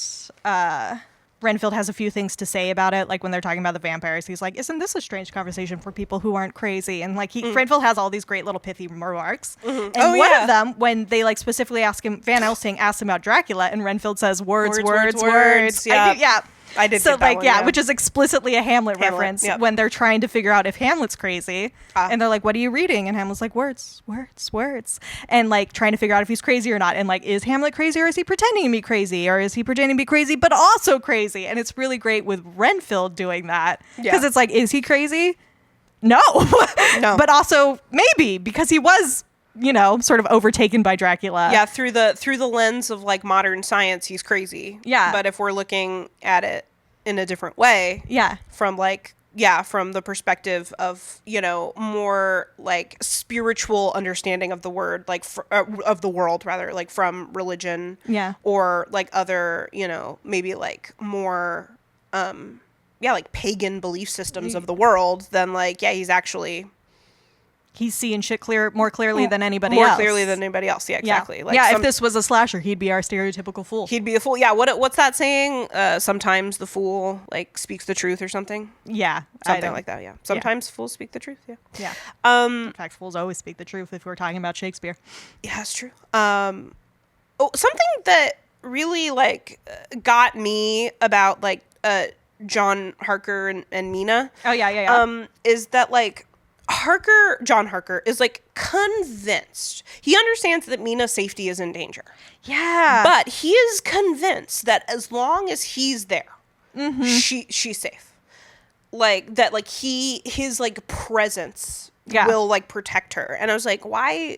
Renfield has a few things to say about it, like when they're talking about the vampires, he's like, isn't this a strange conversation for people who aren't crazy? And like Renfield has all these great little pithy remarks. And one of them, when they like specifically ask him, Van Helsing asks him about Dracula, and Renfield says, words. Yeah. I did. So get that one, which is explicitly a Hamlet reference when they're trying to figure out if Hamlet's crazy, and they're like, "What are you reading?" And Hamlet's like, "Words, and like trying to figure out if he's crazy or not. And like, is Hamlet crazy, or is he pretending to be crazy, or is he pretending to be crazy but also crazy? And it's really great with Renfield doing that because it's like, is he crazy? No, no, but also maybe because he was, sort of overtaken by Dracula. Yeah, through the lens of like modern science, he's crazy. Yeah. But if we're looking at it in a different way, from the perspective of, more like spiritual understanding of the word, like of the world rather, like from religion, or like other, maybe like more like pagan belief systems of the world, then like he's seeing shit more clearly than anybody else. More clearly than anybody else. Yeah, exactly. Yeah, like if this was a slasher, he'd be our stereotypical fool. He'd be a fool. Yeah, what's that saying? Sometimes the fool like speaks the truth or something. Yeah. Something like that, yeah. Sometimes fools speak the truth, yeah. Yeah. In fact, fools always speak the truth if we're talking about Shakespeare. Yeah, that's true. Something that really like got me about like John Harker and Mina. Oh yeah. Is that like John Harker is like convinced. He understands that Mina's safety is in danger. Yeah. But he is convinced that as long as he's there, she's safe. like that, like his like presence will like protect her. And I was like, why,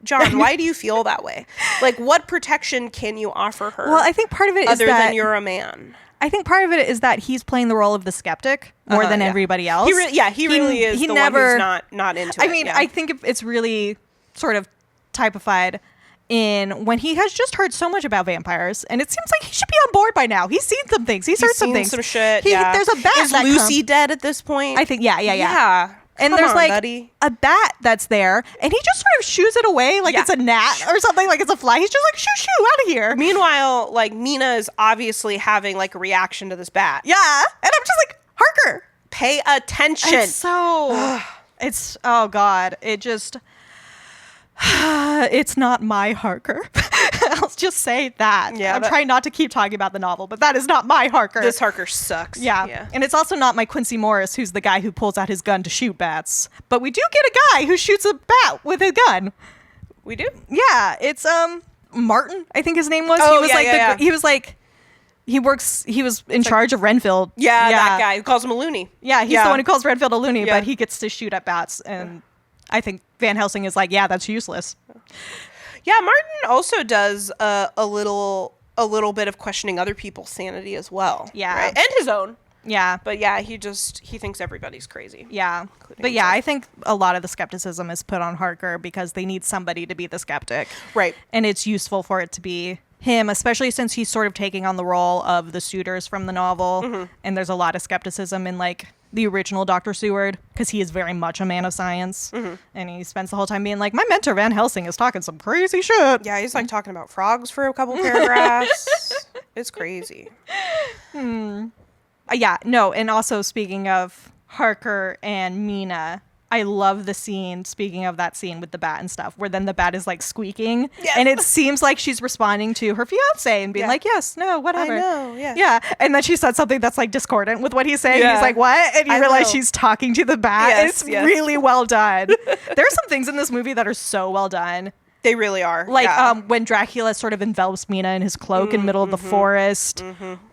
John, why do you feel that way? Like, what protection can you offer her? Well, I think part of it is other than you're a man. I think part of it is that he's playing the role of the skeptic more than everybody else. He really is. He the never, one who's not into it. I mean, I think it's really sort of typified in when he has just heard so much about vampires, and it seems like he should be on board by now. He's seen some things. He's heard some things. Some shit. There's a bat. Is Lucy dead at this point? I think. Yeah. And Come there's on, like buddy. a bat that's there, and he just sort of shoos it away like it's a gnat or something, like it's a fly. He's just like, shoo, out of here. Meanwhile, like, Mina is obviously having like a reaction to this bat. Yeah. And I'm just like, Harker, pay attention. It's so, oh God. It just, it's not my Harker. I'll just say that. Yeah, I'm trying not to keep talking about the novel, but that is not my Harker. This Harker sucks. Yeah. And it's also not my Quincy Morris, who's the guy who pulls out his gun to shoot bats. But we do get a guy who shoots a bat with a gun. We do? Yeah. It's Martin, I think his name was. Oh, he was like he was in charge of Renfield. Yeah, that guy who calls him a loony. Yeah, he's the one who calls Renfield a loony, but he gets to shoot at bats, and I think Van Helsing is like, yeah, that's useless. Yeah, Martin also does a little bit of questioning other people's sanity as well. Yeah. Right? And his own. Yeah. But yeah, he thinks everybody's crazy. Yeah. But yeah, I think a lot of the skepticism is put on Harker because they need somebody to be the skeptic. Right. And it's useful for it to be him, especially since he's sort of taking on the role of the suitors from the novel. Mm-hmm. And there's a lot of skepticism in like the original Dr. Seward, because he is very much a man of science. Mm-hmm. And he spends the whole time being like, my mentor Van Helsing is talking some crazy shit. Yeah, he's like talking about frogs for a couple paragraphs. It's crazy. Yeah, no, and also speaking of Harker and Mina, I love the scene, speaking of that scene with the bat and stuff, where then the bat is like squeaking, and it seems like she's responding to her fiance and being like, yes, no, whatever. I know, yeah. Yeah, and then she said something that's like discordant with what he's saying. Yeah. He's like, what? And you realize she's talking to the bat. Yes, it's really well done. There's some things in this movie that are so well done. They really are. Like when Dracula sort of envelops Mina in his cloak in the middle of the forest.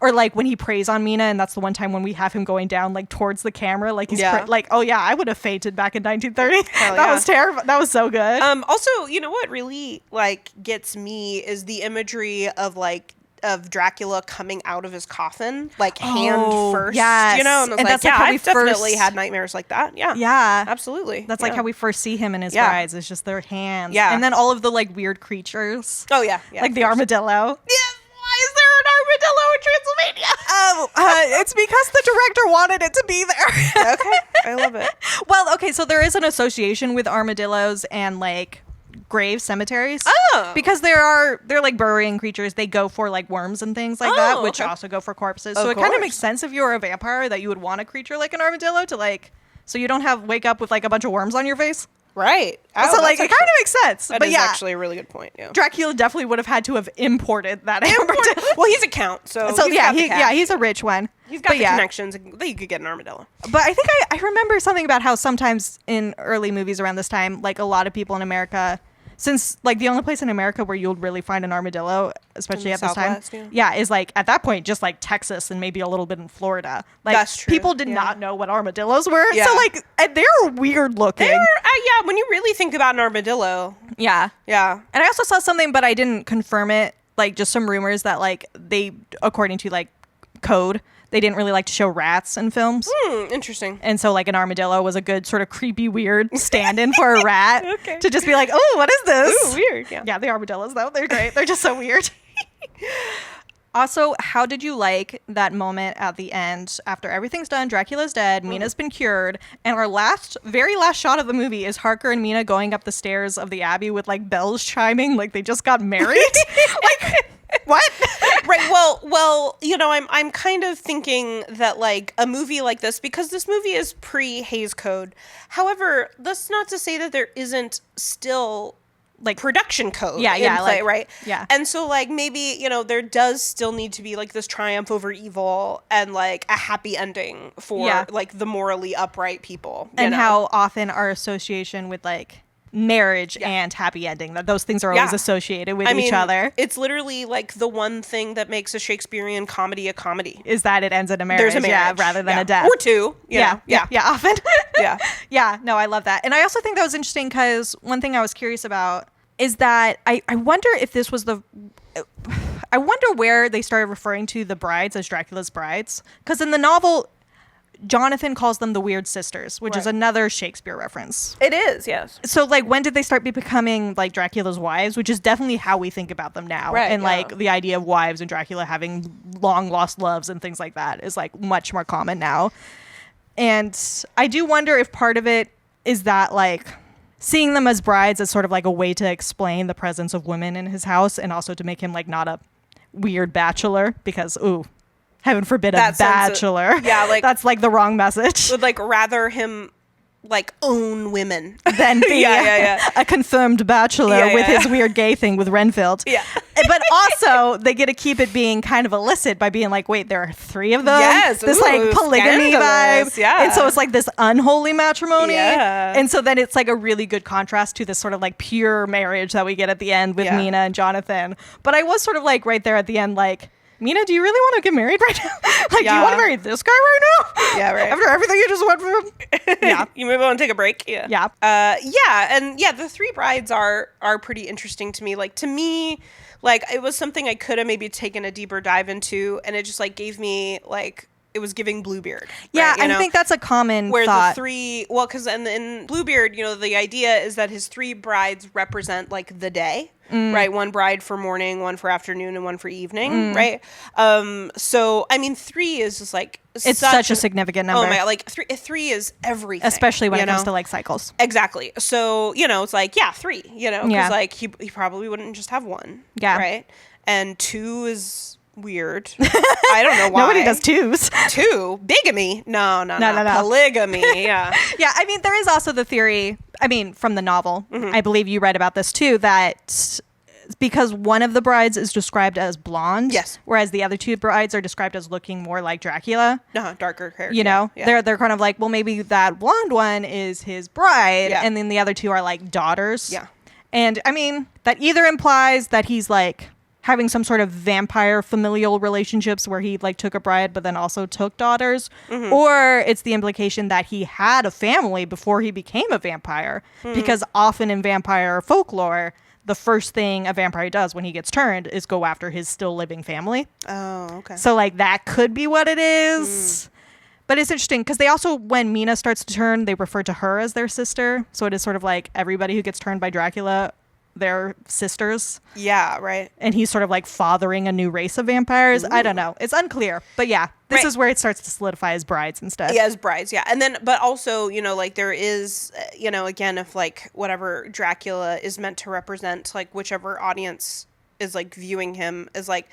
Or like when he preys on Mina, and that's the one time when we have him going down like towards the camera. Like he's like, oh yeah, I would have fainted back in 1930. That was terrible. That was so good. Also, you know what really like gets me is the imagery of like of Dracula coming out of his coffin, like hand first, you know, and, that's like, I've definitely had nightmares like that. Yeah, absolutely. That's like how we first see him in his brides. It's just their hands, and then all of the like weird creatures. Oh yeah, like the armadillo. Yeah, why is there an armadillo in Transylvania? It's because the director wanted it to be there. Okay, I love it. Well, okay, so there is an association with armadillos and like grave cemeteries. Because they're like burrowing creatures. They go for like worms and things like that, which also go for corpses. So it kind of makes sense if you're a vampire that you would want a creature like an armadillo to like, so you don't wake up with like a bunch of worms on your face. Right. So like it kind of makes sense. That is actually a really good point. Yeah. Dracula definitely would have had to have imported that armadillo. Well, he's a count, so he's a rich one. He's got the connections that you could get an armadillo. But I think I remember something about how sometimes in early movies around this time, like a lot of people in America, since like the only place in America where you'll really find an armadillo, especially at this time, is like at that point just like Texas and maybe a little bit in Florida. Like that's true. People did not know what armadillos were, so like they're weird looking. When you really think about an armadillo. Yeah. And I also saw something, but I didn't confirm it. Like just some rumors that like they, according to like code, they didn't really like to show rats in films. Interesting. And so like an armadillo was a good sort of creepy, weird stand-in for a rat to just be like, oh, what is this? Ooh, weird. Yeah, the armadillos though, they're great. They're just so weird. Also, how did you like that moment at the end after everything's done, Dracula's dead, Mina's been cured, and our very last shot of the movie is Harker and Mina going up the stairs of the Abbey with like bells chiming like they just got married? Like what? Right. Well, you know, I'm kind of thinking that like a movie like this, because this movie is pre-Hays Code. However, that's not to say that there isn't still like production code in play, right? Yeah. And so like maybe, you know, there does still need to be like this triumph over evil and like a happy ending for like the morally upright people. And how often our association with like marriage and happy ending, that those things are always associated with each other. It's literally like the one thing that makes a Shakespearean comedy a comedy is that it ends in a marriage, There's a marriage. rather than a death. Or two. Yeah, often. Yeah. No, I love that. And I also think that was interesting because one thing I was curious about is that I wonder if this was I wonder where they started referring to the brides as Dracula's brides. Because in the novel, Jonathan calls them the Weird Sisters, which is another Shakespeare reference. It is, yes. So, like, when did they start becoming, like, Dracula's wives? Which is definitely how we think about them now. Right, and, like, the idea of wives and Dracula having long-lost loves and things like that is, like, much more common now. And I do wonder if part of it is that, like, seeing them as brides is sort of, like, a way to explain the presence of women in his house and also to make him, like, not a weird bachelor because, ooh. Heaven forbid a bachelor. Like that's like the wrong message. Would like rather him like own women than be a confirmed bachelor with his weird gay thing with Renfield. Yeah. But also they get to keep it being kind of illicit by being like, wait, there are 3 of them. Yes. This like polygamy vibe. Yeah. And so it's like this unholy matrimony. Yeah. And so then it's like a really good contrast to this sort of like pure marriage that we get at the end with Mina and Jonathan. But I was sort of like right there at the end, like, Mina, do you really want to get married right now? Like, do you want to marry this guy right now? Yeah, right. After everything you just went through? Yeah. You maybe want to take a break? Yeah. Yeah. The 3 brides are pretty interesting to me. Like, to me, like, it was something I could have maybe taken a deeper dive into, and it just, like, gave me, like, it was giving Bluebeard. Yeah, right, I think that's a common where thought. The 3, well, because in Bluebeard, you know, the idea is that his 3 brides represent, like, the day. Right, 1 bride for morning, 1 for afternoon, and 1 for evening. Right, so I mean, 3 is just like it's such a significant number. Oh my god, like 3 is everything, especially when it comes to like cycles. Exactly. So you know, it's like 3. You know, because like he probably wouldn't just have 1. Yeah. Right, and 2 is weird. I don't know why. Nobody does 2s. 2 bigamy? No. Polygamy. Yeah. Yeah. I mean, there is also the theory. I mean, from the novel, I believe you read about this too. That because one of the brides is described as blonde, yes, whereas the other 2 brides are described as looking more like Dracula. Darker hair. You know, they're kind of like, well, maybe that blonde one is his bride, and then the other 2 are like daughters. Yeah. And I mean, that either implies that he's like having some sort of vampire familial relationships where he like took a bride but then also took daughters, or it's the implication that he had a family before he became a vampire, because often in vampire folklore the first thing a vampire does when he gets turned is go after his still living family. Oh, okay. So like that could be what it is. But it's interesting because they also, when Mina starts to turn, they refer to her as their sister, so it is sort of like everybody who gets turned by Dracula, they're sisters. Yeah, right. And he's sort of like fathering a new race of vampires. Ooh. I don't know. It's unclear. But yeah, this is where it starts to solidify as brides instead. Yeah, as brides, yeah. And then, but also, you know, like there is, you know, again, if like whatever Dracula is meant to represent, like whichever audience is like viewing him as like,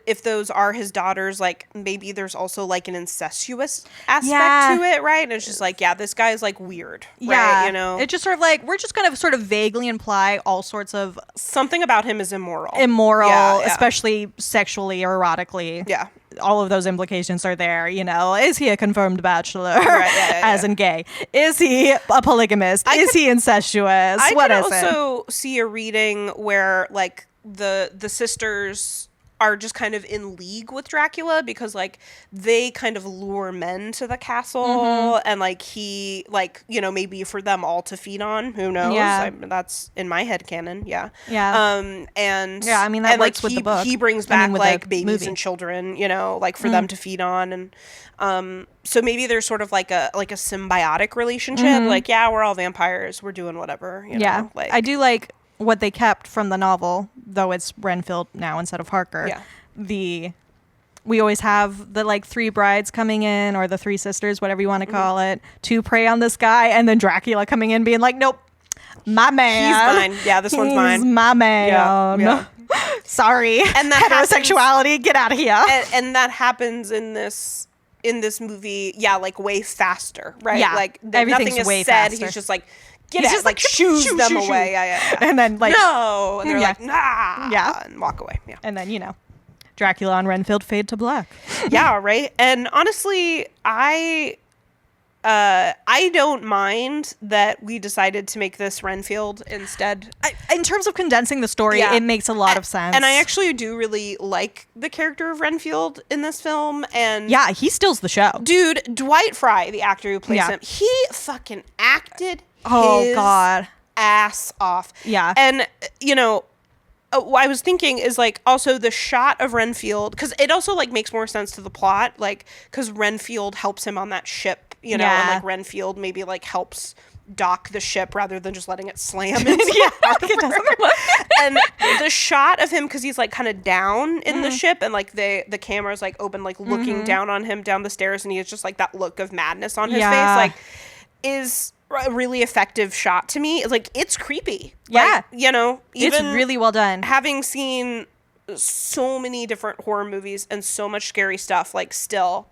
if those are his daughters, like maybe there's also like an incestuous aspect to it, right? And it's just like, this guy's like weird, right? You know, it's just sort of like we're just going to sort of vaguely imply all sorts of something about him is immoral, especially sexually or erotically. Yeah, all of those implications are there. You know, is he a confirmed bachelor, as in gay? Is he a polygamist? Is he incestuous? I could also see a reading where like the sisters are just kind of in league with Dracula because like they kind of lure men to the castle and like he like, you know, maybe for them all to feed on, who knows? That's in my head canon. And I mean that works like with the book. He brings back like babies and children, you know, like for them to feed on, and so maybe there's sort of like a symbiotic relationship, like we're all vampires, we're doing whatever, you know? Like I do like what they kept from the novel, though it's Renfield now instead of Harker. We always have the like 3 brides coming in, or the 3 sisters, whatever you want to call it, to prey on this guy, and then Dracula coming in being like, nope, my man. He's mine. Yeah, this one's mine. He's my man. Yeah. Sorry. And that heterosexuality, get out of here. And that happens in this movie, like way faster, right? Yeah, like everything's nothing is way said. faster. He's just like, just like shoos them away. Yeah. And then like, no, and they're like, nah, and walk away. Yeah. And then, you know, Dracula and Renfield fade to black. Yeah, right. And honestly, I I don't mind that we decided to make this Renfield instead. In terms of condensing the story, it makes a lot of sense. And I actually do really like the character of Renfield in this film. And yeah, he steals the show. Dude, Dwight Fry, the actor who plays him, he fucking acted his ass off. Yeah. And, you know, what I was thinking is, like, also the shot of Renfield, because it also, like, makes more sense to the plot, like, because Renfield helps him on that ship, you know, and, like, Renfield maybe, like, helps dock the ship rather than just letting it slam into the harbor. And the shot of him, because he's, like, kind of down in the ship, and, like, the camera's, like, open, like, looking down on him down the stairs, and he has just, like, that look of madness on his face, like, is a really effective shot to me. It's like, it's creepy. Yeah. Like, you know, even it's really well done. Having seen so many different horror movies and so much scary stuff, like, still,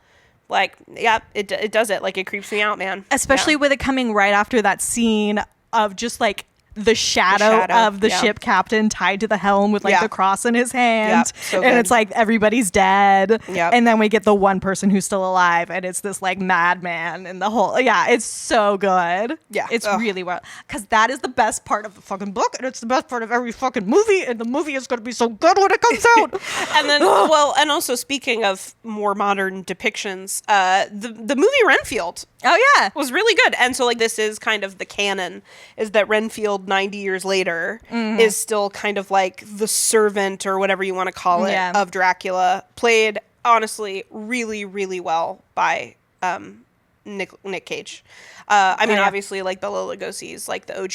like, yeah, it does it. Like, it creeps me out, man. Especially with it coming right after that scene of just, like, the shadow of the ship captain tied to the helm with, like, the cross in his hand. So and it's like everybody's dead. Yep. And then we get the one person who's still alive, and it's this, like, madman and the whole it's so good. Yeah. It's really well, because that is the best part of the fucking book, and it's the best part of every fucking movie, and the movie is going to be so good when it comes out. And then and also, speaking of more modern depictions, the movie Renfield was really good. And so, like, this is kind of the canon, is that Renfield 90 years later is still kind of like the servant, or whatever you want to call it, of Dracula, played honestly really, really well by Nick Cage. I mean, obviously, like, Bela Lugosi is, like, the OG.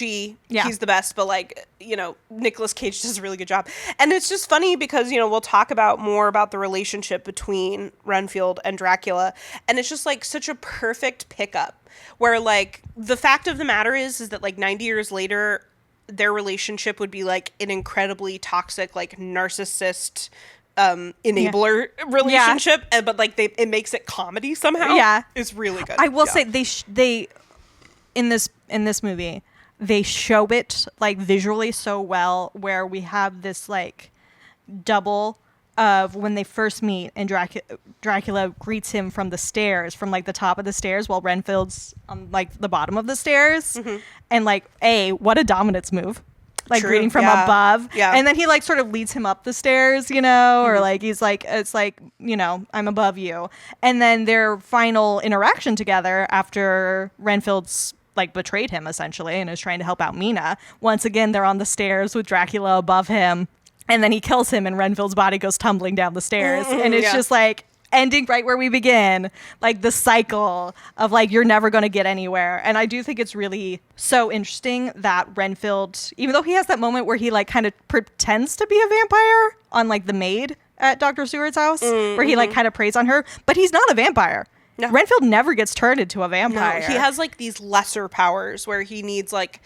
He's the best, but, like, you know, Nicolas Cage does a really good job. And it's just funny because, you know, we'll talk more about the relationship between Renfield and Dracula, and it's just, like, such a perfect pickup, where, like, the fact of the matter is that, like, 90 years later, their relationship would be, like, an incredibly toxic, like, narcissist enabler relationship, but, like, it makes it comedy somehow. It's really good. I will say they in this movie, they show it, like, visually so well, where we have this, like, double of when they first meet, and Dracula greets him from the stairs, from, like, the top of the stairs, while Renfield's on, like, the bottom of the stairs. And, like, what a dominance move. Like, greeting from above. And then he, like, sort of leads him up the stairs, you know, or, like, he's like, it's like, you know, I'm above you. And then their final interaction together after Renfield's, like, betrayed him, essentially, and is trying to help out Mina. Once again, they're on the stairs with Dracula above him. And then he kills him, and Renfield's body goes tumbling down the stairs. And it's just, like, ending right where we begin, like, the cycle of, like, you're never going to get anywhere. And I do think it's really so interesting that Renfield, even though he has that moment where he, like, kind of pretends to be a vampire on, like, the maid at Dr. Seward's house, where he, like, kind of preys on her, but he's not a vampire. No. Renfield never gets turned into a vampire. No, he has, like, these lesser powers where he needs, like,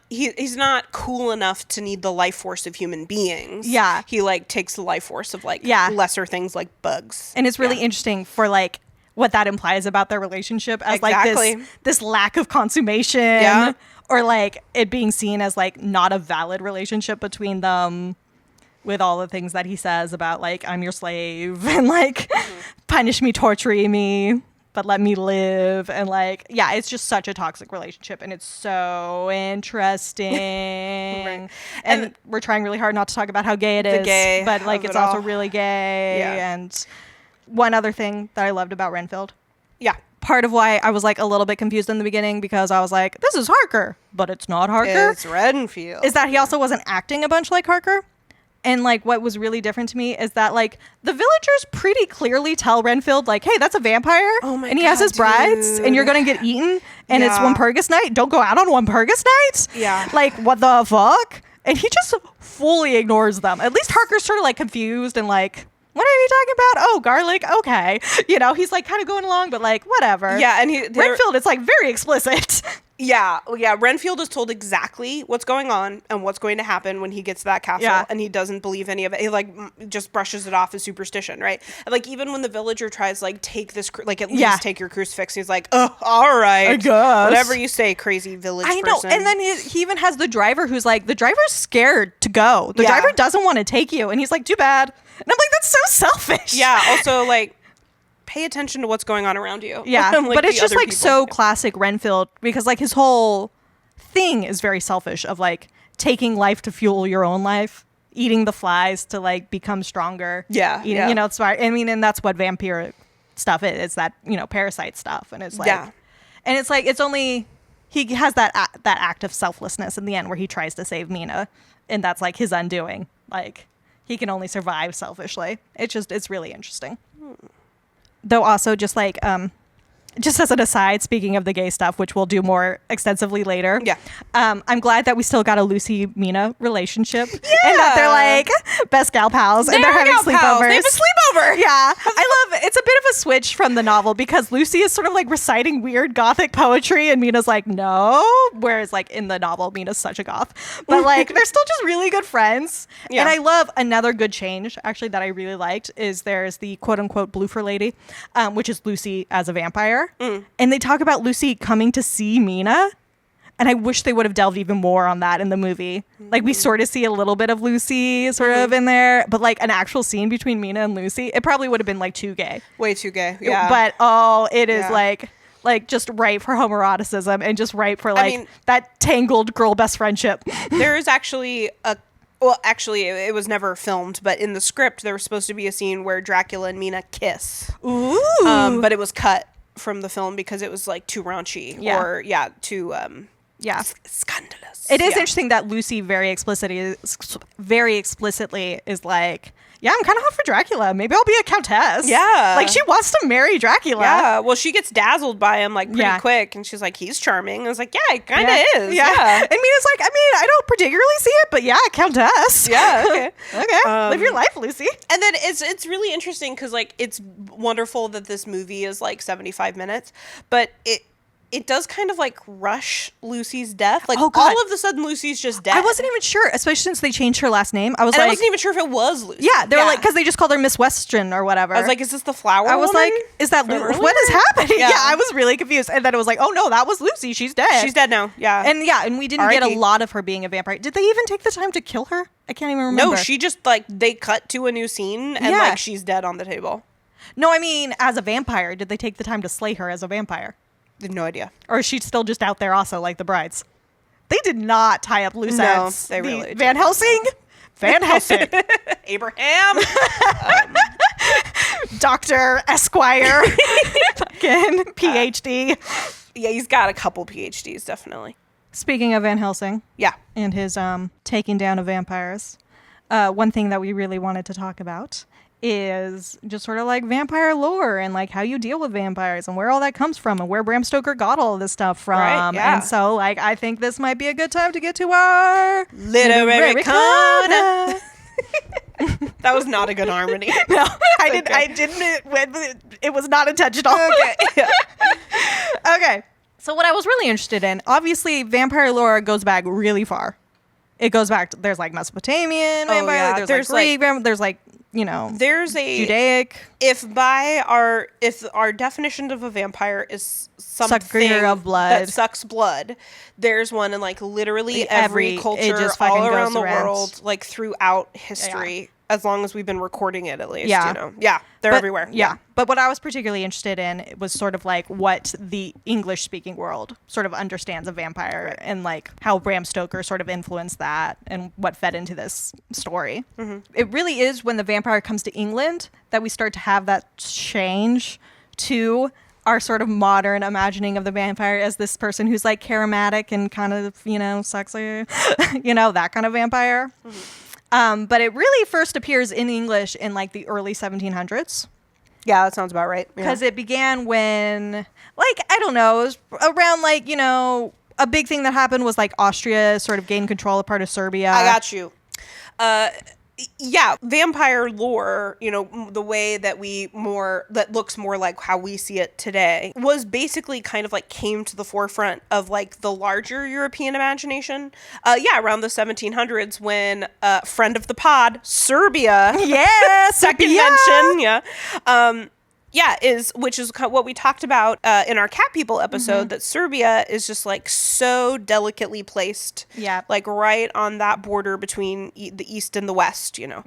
he's not cool enough to need the life force of human beings. He, like, takes the life force of, like, lesser things like bugs. And it's really interesting for, like, what that implies about their relationship as, like, this lack of consummation, or, like, it being seen as, like, not a valid relationship between them, with all the things that he says about, like, I'm your slave, and, like, punish me, torture me, but let me live. And, like, it's just such a toxic relationship, and it's so interesting. And we're trying really hard not to talk about how gay it is, but, like, it's also really gay. And one other thing that I loved about Renfield. Part of why I was, like, a little bit confused in the beginning, because I was like, this is Harker, but it's not Harker. It's Renfield. Is that he also wasn't acting a bunch like Harker. And, like, what was really different to me is that, like, the villagers pretty clearly tell Renfield, like, hey, that's a vampire. Oh my and he has his brides, and you're going to get eaten. And it's Walpurgis night. Don't go out on Walpurgis night. Like, what the fuck? And he just fully ignores them. At least Harker's sort of, like, confused and, like, what are you talking about? Oh, garlic. Okay. You know, he's, like, kind of going along, but, like, whatever. And Renfield is, like, very explicit. Renfield is told exactly what's going on and what's going to happen when he gets to that castle, and he doesn't believe any of it. He, like, just brushes it off as superstition, right? And, like, even when the villager tries, like, take this, like, at least take your crucifix, he's like, oh, all right, I guess, whatever you say, crazy village person. I know. And then he even has the driver who's like, the driver's scared to go. The driver doesn't want to take you, and he's like, too bad. And I'm like, that's so selfish. Also, like, pay attention to what's going on around you. Yeah, Like, but it's the just other like people. so classic Renfield, because like his whole thing is very selfish, of like taking life to fuel your own life, eating the flies to like become stronger. Yeah, eating, yeah. you know, it's I mean, and that's what vampire stuff is. It's that, you know, parasite stuff, and it's like, Yeah. and it's like, it's only he has that act of selflessness in the end where he tries to save Mina, and that's like his undoing. Like he can only survive selfishly. It's really interesting. Though also just like just as an aside, speaking of the gay stuff, which we'll do more extensively later. Yeah. I'm glad that we still got a Lucy Mina relationship. Yeah. And that they're like best gal pals, and they're having sleepovers. Pals. They have a sleepover. Yeah. I love it's a bit of a switch from the novel, because Lucy is sort of like reciting weird gothic poetry and Mina's like, no. Whereas like in the novel, Mina's such a goth. But like they're still just really good friends. Yeah. And I love another good change actually that I really liked is there's the quote unquote bloofer lady, which is Lucy as a vampire. And they talk about Lucy coming to see Mina. And I wish they would have delved even more on that in the movie. Like, we sort of see a little bit of Lucy sort of in there, but like an actual scene between Mina and Lucy, it probably would have been like too gay. Way too gay. Yeah. But it is like just ripe for homoeroticism and just ripe for like that tangled girl best friendship. There is actually well, actually, it was never filmed, but in the script, there was supposed to be a scene where Dracula and Mina kiss. Ooh. But it was cut from the film because it was like too raunchy or too scandalous. It is interesting that Lucy very explicitly is like, yeah, I'm kind of hot for Dracula. Maybe I'll be a countess. Yeah. Like, she wants to marry Dracula. Yeah. Well, she gets dazzled by him, like, pretty quick. And she's like, he's charming. I was like, yeah, it kind of is. Yeah. And Mina's like, I mean, I don't particularly see it, but yeah, countess. Yeah. Okay. Okay. Live your life, Lucy. And then it's really interesting because, like, it's wonderful that this movie is, like, 75 minutes. But it does kind of like rush Lucy's death. Like, all of a sudden Lucy's just dead. I wasn't even sure, especially since they changed her last name. I wasn't even sure if it was Lucy. Yeah, they were like, because they just called her Miss Western or whatever. I was like, is this the flower I was woman like, is that what is happening? Yeah. I was really confused. And then it was like, oh no, that was Lucy. She's dead. She's dead now. Yeah. And we didn't get a lot of her being a vampire. Did they even take the time to kill her? I can't even remember. No, she just like, they cut to a new scene and like she's dead on the table. No, I mean, as a vampire, did they take the time to slay her as a vampire? I have no idea. Or is she still just out there also like the brides? They did not tie up loose ends. They really did. Van Helsing? Van Helsing. Abraham. Dr. Esquire. Fucking PhD. Yeah, he's got a couple PhDs, definitely. Speaking of Van Helsing. Yeah. And his taking down of vampires. One thing that we really wanted to talk about is just sort of like vampire lore and like how you deal with vampires and where all that comes from and where Bram Stoker got all of this stuff from. Right, yeah. And so like I think this might be a good time to get to our literary corner. That was not a good harmony. No, I didn't. It was not intentional. Okay. Okay. So what I was really interested in, obviously, vampire lore goes back really far. It goes back to, there's like Mesopotamian vampire, there's like Greek, there's like, you know, there's a Judaic. If our definition of a vampire is something Sucker of blood that sucks blood, there's one in like literally every culture all around the world, like throughout history. Yeah. As long as we've been recording it, at least, you know. Yeah, they're everywhere. Yeah. But what I was particularly interested in was sort of like what the English-speaking world sort of understands of vampire and like how Bram Stoker sort of influenced that and what fed into this story. Mm-hmm. It really is when the vampire comes to England that we start to have that change to our sort of modern imagining of the vampire as this person who's like charismatic and kind of, you know, sexy, you know, that kind of vampire. Mm-hmm. But it really first appears in English in like the early 1700s. Yeah, that sounds about right. Because it began when, like, I don't know, it was around like, you know, a big thing that happened was like Austria sort of gained control of part of Serbia. I got you. Yeah, vampire lore, you know, the way that that looks more like how we see it today, was basically kind of like came to the forefront of like the larger European imagination. Around the 1700s when friend of the pod, Serbia. Yeah, second mention. Yeah. which is what we talked about in our cat people episode, that Serbia is just like so delicately placed, like right on that border between the East and the West, you know.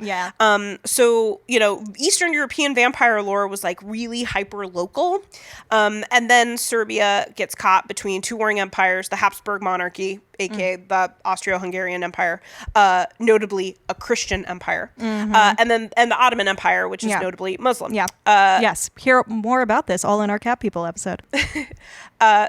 So, you know, Eastern European vampire lore was like really hyper local, and then Serbia gets caught between two warring empires, the Habsburg monarchy, aka the Austro-Hungarian Empire, notably a Christian empire, and the Ottoman Empire, which is notably Muslim. Yes. Hear more about this all in our Cat People episode.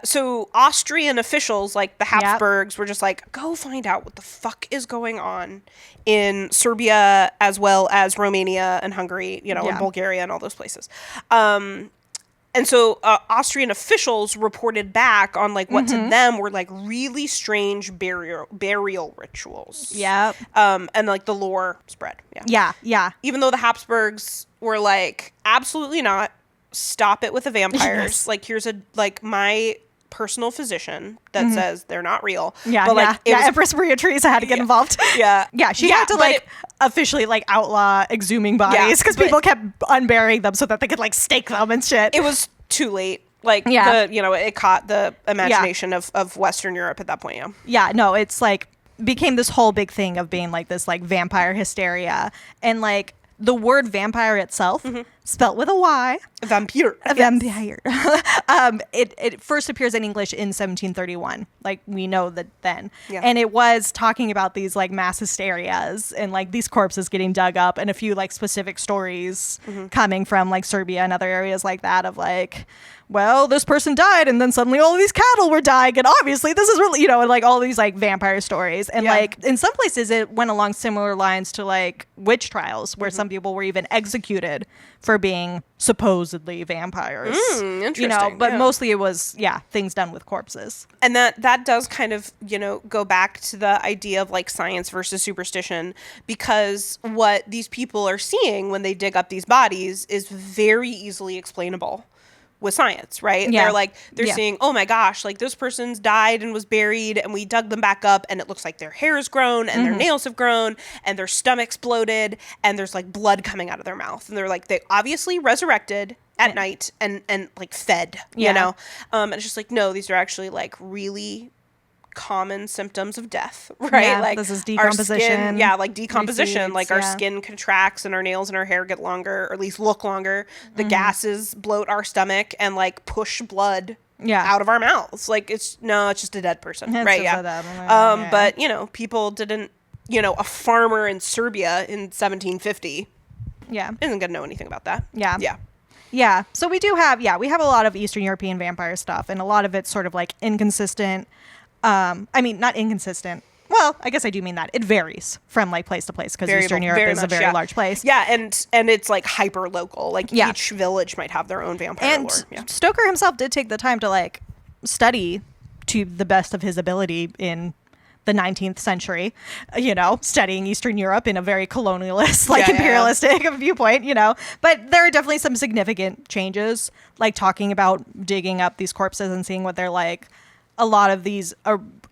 So Austrian officials like the Habsburgs were just like, go find out what the fuck is going on in Serbia as well as Romania and Hungary, you know, and Bulgaria and all those places. And so Austrian officials reported back on like what to them were like really strange burial rituals. And like the lore spread. Even though the Habsburgs were like, absolutely not. Stop it with the vampires. Like, here's my personal physician that says they're not real. Empress Maria Theresa had to get involved. She had to like officially like outlaw exhuming bodies because people kept unburying them so that they could like stake them and shit. It was too late. Like, it caught the imagination of Western Europe at that point. It's like became this whole big thing of being like this like vampire hysteria, and like the word vampire itself, spelt with a Y. Vampire. Vampire. It first appears in English in 1731. Like, we know that then. And it was talking about these, like, mass hysterias and, like, these corpses getting dug up and a few, like, specific stories coming from, like, Serbia and other areas like that of, like, well, this person died and then suddenly all of these cattle were dying and obviously this is really, and like all these like vampire stories. And like in some places it went along similar lines to like witch trials where some people were even executed for being supposedly vampires. Interesting. But mostly it was, things done with corpses. And that does kind of, go back to the idea of like science versus superstition, because what these people are seeing when they dig up these bodies is very easily explainable with science, right? They're seeing, oh my gosh, like this person's died and was buried and we dug them back up and it looks like their hair has grown and their nails have grown and their stomach's bloated and there's like blood coming out of their mouth. And they're like, they obviously resurrected at night and like fed, you know? And it's just like, no, these are actually like really common symptoms of death, right? Like this is decomposition. Like decomposition. Like our skin contracts and our nails and our hair get longer, or at least look longer. The gases bloat our stomach and like push blood out of our mouths. Like it's just a dead person, right? But people didn't. A farmer in Serbia in 1750 isn't gonna know anything about that. Yeah. So we do have we have a lot of Eastern European vampire stuff, and a lot of it's sort of like inconsistent. I mean, not inconsistent. Well, I guess I do mean that. It varies from like place to place because Eastern Europe is a very large place. And it's like hyper local. Like each village might have their own vampire lore. And Stoker himself did take the time to like study to the best of his ability in the 19th century, studying Eastern Europe in a very colonialist, like imperialistic viewpoint, But there are definitely some significant changes, like talking about digging up these corpses and seeing what they're like. A lot of these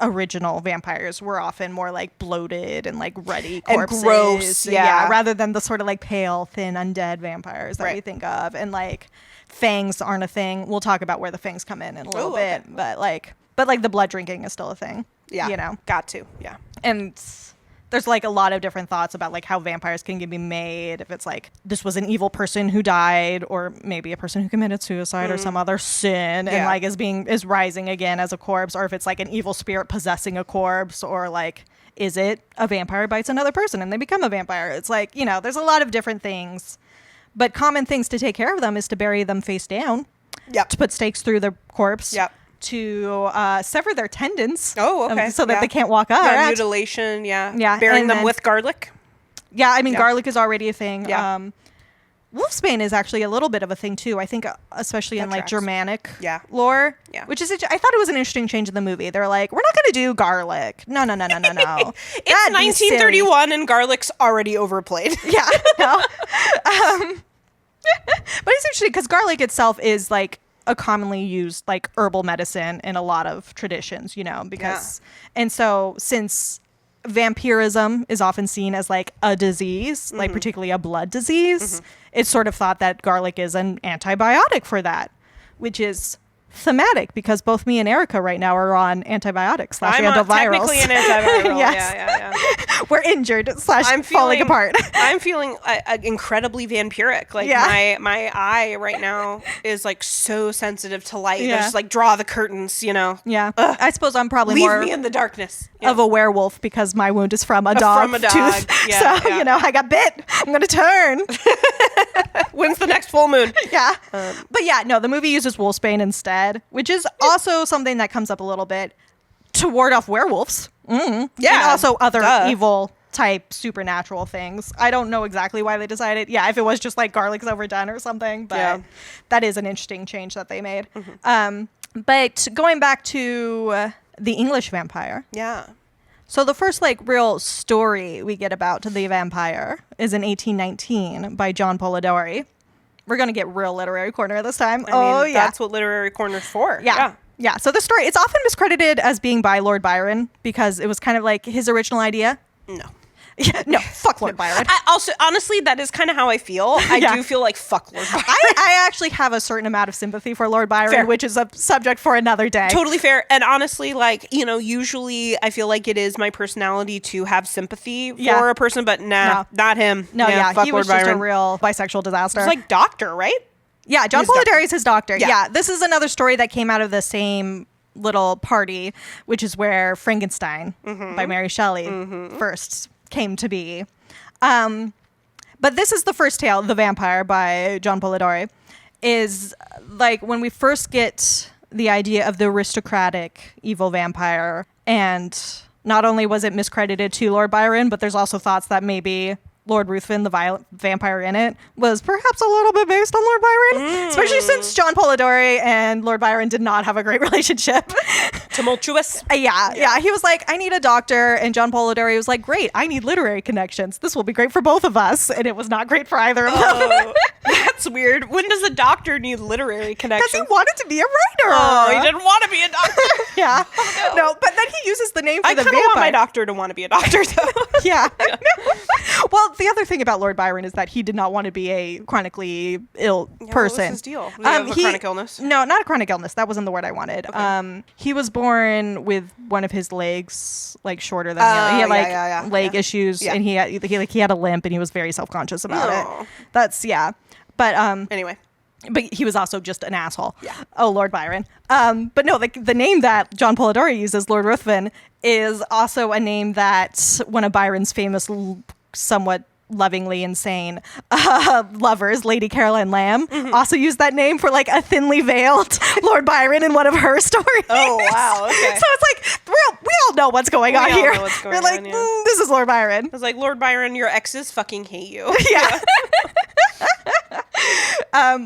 original vampires were often more like bloated and like ruddy corpses. And gross, rather than the sort of like pale, thin, undead vampires that we think of. And like fangs aren't a thing. We'll talk about where the fangs come in a little bit. But like the blood drinking is still a thing. Got to. And there's like a lot of different thoughts about like how vampires can be made. If it's like this was an evil person who died, or maybe a person who committed suicide or some other sin and like is rising again as a corpse, or if it's like an evil spirit possessing a corpse, or like is it a vampire bites another person and they become a vampire? It's like, there's a lot of different things, but common things to take care of them is to bury them face down. To put stakes through the corpse. To sever their tendons. Oh, okay. So that they can't walk up. Mutilation, Burying them with garlic. Yeah, I mean, garlic is already a thing. Wolfsbane is actually a little bit of a thing, too. I think, especially in, like, Germanic lore. Which is, I thought it was an interesting change in the movie. They're like, we're not going to do garlic. No. It's 1931 and garlic's already overplayed. No. But it's interesting because garlic itself is, like, a commonly used like herbal medicine in a lot of traditions, because and so since vampirism is often seen as like a disease, like particularly a blood disease. It's sort of thought that garlic is an antibiotic for that, which is thematic because both me and Erica right now are on antibiotics / antivirals. I'm technically an antiviral. Yes. Yeah. We're injured / falling apart. I'm feeling incredibly vampiric. Like my eye right now is like so sensitive to light. I just like draw the curtains, Yeah. I suppose I'm probably Leave more me in the darkness of a werewolf because my wound is from a dog. From a dog. Tooth. Yeah, so, I got bit. I'm going to turn. When's the next full moon? Yeah. But yeah, no, the movie uses wolfsbane instead, which is also something that comes up a little bit to ward off werewolves. Yeah. And also other evil type supernatural things. I don't know exactly why they decided. Yeah, if it was just like garlic's overdone or something, but that is an interesting change that they made. But going back to the English vampire. Yeah. So the first like real story we get about the vampire is in 1819 by John Polidori. We're going to get real literary corner this time. I mean, that's what literary corner's for. Yeah. So the story, it's often miscredited as being by Lord Byron because it was kind of like his original idea. No. No, fuck Lord Byron. Also, honestly, that is kind of how I feel. I do feel like fuck Lord Byron. I actually have a certain amount of sympathy for Lord Byron, which is a subject for another day. Totally fair. And honestly, like, usually I feel like it is my personality to have sympathy for a person, but not him. No, fuck he Lord was just Byron. a real bisexual disaster. It's like Doctor, right? Yeah, John Polidori is his doctor. Yeah, this is another story that came out of the same little party, which is where Frankenstein by Mary Shelley first came to be. But this is the first tale, The Vampire by John Polidori, is like when we first get the idea of the aristocratic evil vampire. And not only was it miscredited to Lord Byron, but there's also thoughts that maybe Lord Ruthven, the violent vampire in it, was perhaps a little bit based on Lord Byron, especially since John Polidori and Lord Byron did not have a great relationship. Tumultuous. Yeah. He was like, I need a doctor. And John Polidori was like, great, I need literary connections. This will be great for both of us. And it was not great for either of them. That's weird. When does a doctor need literary connections? Because he wanted to be a writer. Oh, he didn't want to be a doctor. Yeah. No, but then he uses the name for the vampire. I kind of want my doctor to want to be a doctor, though. Yeah. Well, the other thing about Lord Byron is that he did not want to be a chronically ill person. What was his deal? Did he have a chronic illness? No, not a chronic illness. That wasn't the word I wanted. Okay. He was born with one of his legs like shorter than the other. He had leg issues, and he had a limp, and he was very self-conscious about it. That's But anyway. But he was also just an asshole. Yeah. Oh, Lord Byron. But no, the name that John Polidori uses, Lord Ruthven, is also a name that one of Byron's famous, somewhat lovingly insane lovers, Lady Caroline Lamb, also used that name for like a thinly veiled Lord Byron in one of her stories. Oh, wow. Okay. So it's like, we all know what's going on here. We're like, this is Lord Byron. It's like, Lord Byron, your exes fucking hate you. Yeah.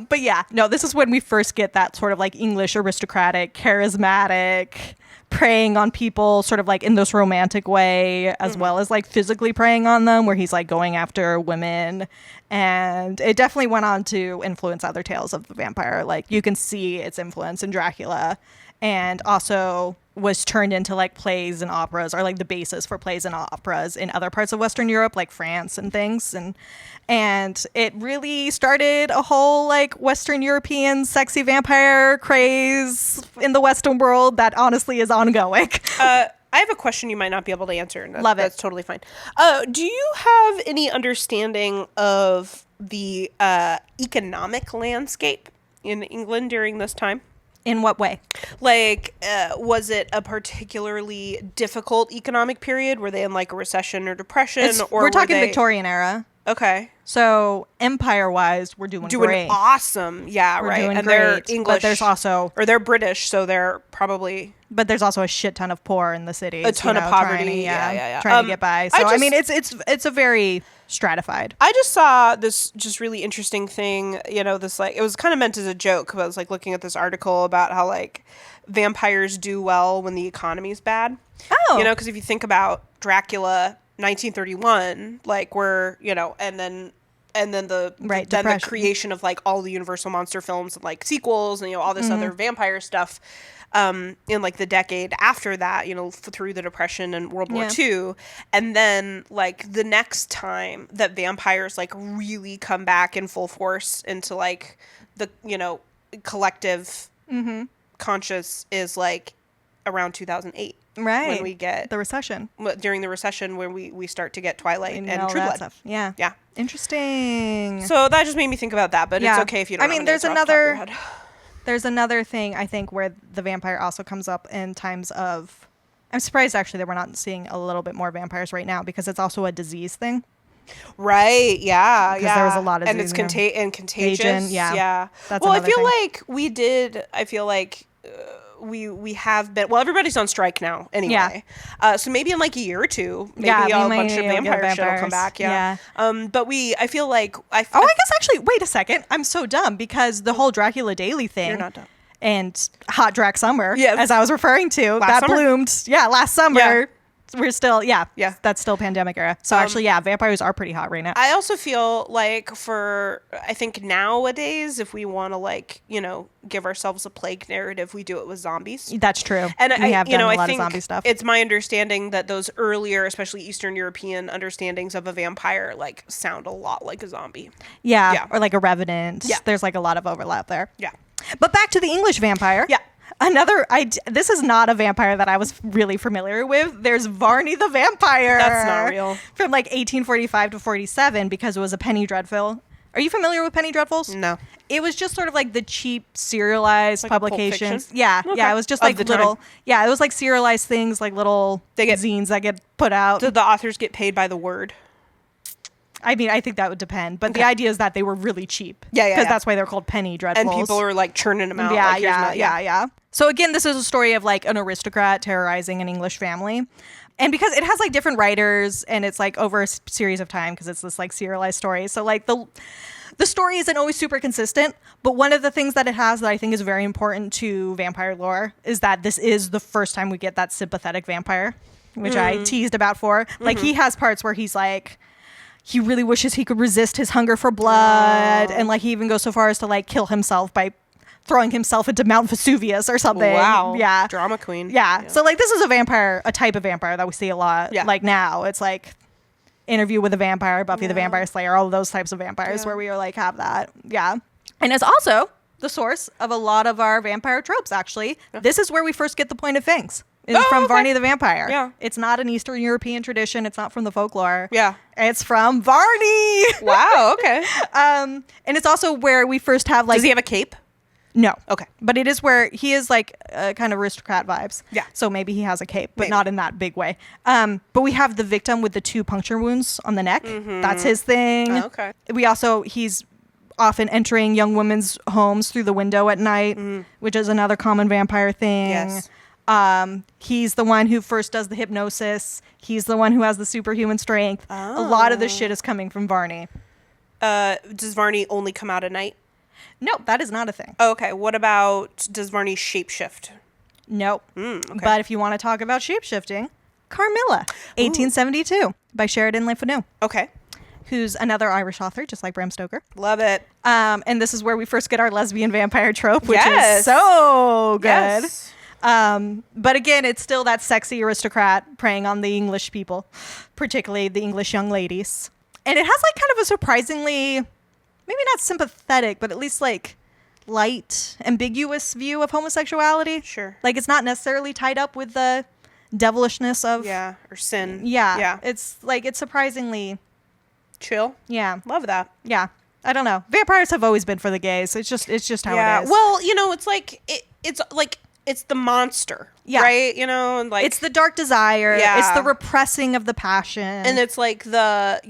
But yeah, no, this is when we first get that sort of like English aristocratic, charismatic, preying on people sort of like in this romantic way, as well as like physically preying on them, where he's like going after women. And it definitely went on to influence other tales of the vampire. Like you can see its influence in Dracula, and also was turned into like plays and operas, or like the basis for plays and operas in other parts of Western Europe, like France and things. And it really started a whole like Western European sexy vampire craze in the Western world that honestly is ongoing. I have a question you might not be able to answer. And Love it. That's totally fine. Do you have any understanding of the economic landscape in England during this time? In what way? Like, was it a particularly difficult economic period? Were they in like a recession or depression? We're talking Victorian era. Okay. So empire-wise, we're doing great. Awesome. Yeah, we're right. Doing and great, they're English. But there's also... Or they're British, so they're probably... But there's also a shit ton of poor in the cities. A ton of poverty. Trying to get by. So, I mean, it's a very stratified. I just saw this just really interesting thing, this like... It was kind of meant as a joke, but I was like looking at this article about how like vampires do well when the economy's bad. Oh. Because if you think about Dracula... 1931, like we're, and then the creation of like all the Universal monster films and like sequels and all this other vampire stuff. in like the decade after that, through the Depression and World War II. And then like the next time that vampires like really come back in full force into like the, collective conscious is like around 2008. Right. When we get the recession. During the recession when we start to get Twilight and True Blood. Stuff. Yeah. Yeah. Interesting. So that just made me think about that, but it's okay if you don't have there's another thing I think where the vampire also comes up in times of, I'm surprised actually that we're not seeing a little bit more vampires right now because it's also a disease thing. Right. Yeah. Because there was a lot of and it's contagious. Agent, yeah. That's I feel like we have been, well, everybody's on strike now anyway. Yeah. So maybe in like a year or two, maybe a bunch of vampire shit will come back. Yeah. But I feel like I guess actually, wait a second. I'm so dumb because the whole Dracula Daily thing. You're not dumb. And Hot Drac Summer, as I was referring to, that bloomed. Yeah, last summer. Yeah. We're still, that's still pandemic era. So actually, vampires are pretty hot right now. I also feel like I think nowadays, if we want to like, give ourselves a plague narrative, we do it with zombies. That's true. And we have done a lot of zombie stuff. It's my understanding that those earlier, especially Eastern European understandings of a vampire, like sound a lot like a zombie. Yeah. Or like a revenant. Yeah. There's like a lot of overlap there. Yeah. But back to the English vampire. Yeah. This is not a vampire that I was really familiar with. There's Varney the vampire. That's not real. From like 1845 to 47 because it was a penny dreadful. Are you familiar with penny dreadfuls? No. It was just sort of like the cheap serialized like publications. Yeah. Okay. Yeah. It was just like little. Time. Yeah. It was like serialized things, like little zines that get put out. Did the authors get paid by the word? I mean, I think that would depend, but the idea is that they were really cheap. Yeah. Because that's why they're called penny dreadfuls. And people were like churning them out. Yeah. So again, this is a story of like an aristocrat terrorizing an English family. And because it has like different writers and it's like over a series of time because it's this like serialized story. So like the story isn't always super consistent, but one of the things that it has that I think is very important to vampire lore is that this is the first time we get that sympathetic vampire, which I teased about for. Like he has parts where he's like, he really wishes he could resist his hunger for blood. And like he even goes so far as to like kill himself by throwing himself into Mount Vesuvius or something. Wow. Yeah. Drama queen. Yeah. So like this is a type of vampire that we see a lot. Yeah. Like now it's like Interview with a Vampire, Buffy the Vampire Slayer, all of those types of vampires where we are like have that. Yeah. And it's also the source of a lot of our vampire tropes actually. Yeah. This is where we first get the pointed fangs. From Varney the Vampire. Yeah. It's not an Eastern European tradition. It's not from the folklore. Yeah. It's from Varney. Wow, okay. And it's also where we first have like... Does he have a cape? No. Okay. But it is where he is like kind of aristocrat vibes. Yeah. So maybe he has a cape, but not in that big way. But we have the victim with the 2 puncture wounds on the neck. Mm-hmm. That's his thing. Oh, okay. He's often entering young women's homes through the window at night, which is another common vampire thing. Yes. He's the one who first does the hypnosis. He's the one who has the superhuman strength. Oh. A lot of this shit is coming from Varney. Does Varney only come out at night? No, that is not a thing. Oh, okay. What about, does Varney shapeshift? Nope. Okay. But if you want to talk about shapeshifting, Carmilla, 1872, by Sheridan Le Fanu. Okay. Who's another Irish author, just like Bram Stoker. Love it. And this is where we first get our lesbian vampire trope, which is so good. Yes. But again, it's still that sexy aristocrat preying on the English people, particularly the English young ladies. And it has like kind of a surprisingly, maybe not sympathetic, but at least like light, ambiguous view of homosexuality. Sure. Like it's not necessarily tied up with the devilishness of... Yeah, or sin. Yeah. It's like, it's surprisingly... chill. Yeah. Love that. Yeah. I don't know. Vampires have always been for the gays. It's just how it is. Well, it's like, it's like... It's the monster, right? And like it's the dark desire. Yeah. It's the repressing of the passion, and it's like the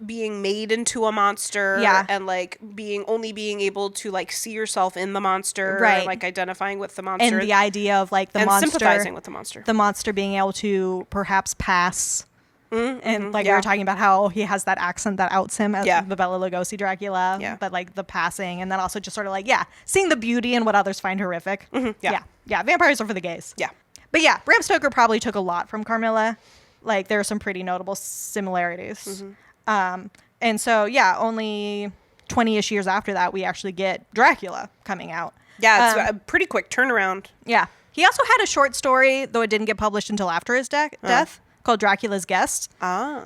being made into a monster, and like only being able to like see yourself in the monster, right? Like identifying with the monster, and the idea of like the monster, sympathizing with the monster being able to perhaps pass. And like we were talking about how he has that accent that outs him as the Bela Lugosi Dracula, but like the passing, and then also just sort of like seeing the beauty in what others find horrific. Yeah. Vampires are for the gays. Yeah, but Bram Stoker probably took a lot from Carmilla. Like there are some pretty notable similarities. And so only 20-ish years after that we actually get Dracula coming out. Yeah, it's a pretty quick turnaround. Yeah. He also had a short story, though it didn't get published until after his death, called Dracula's Guest,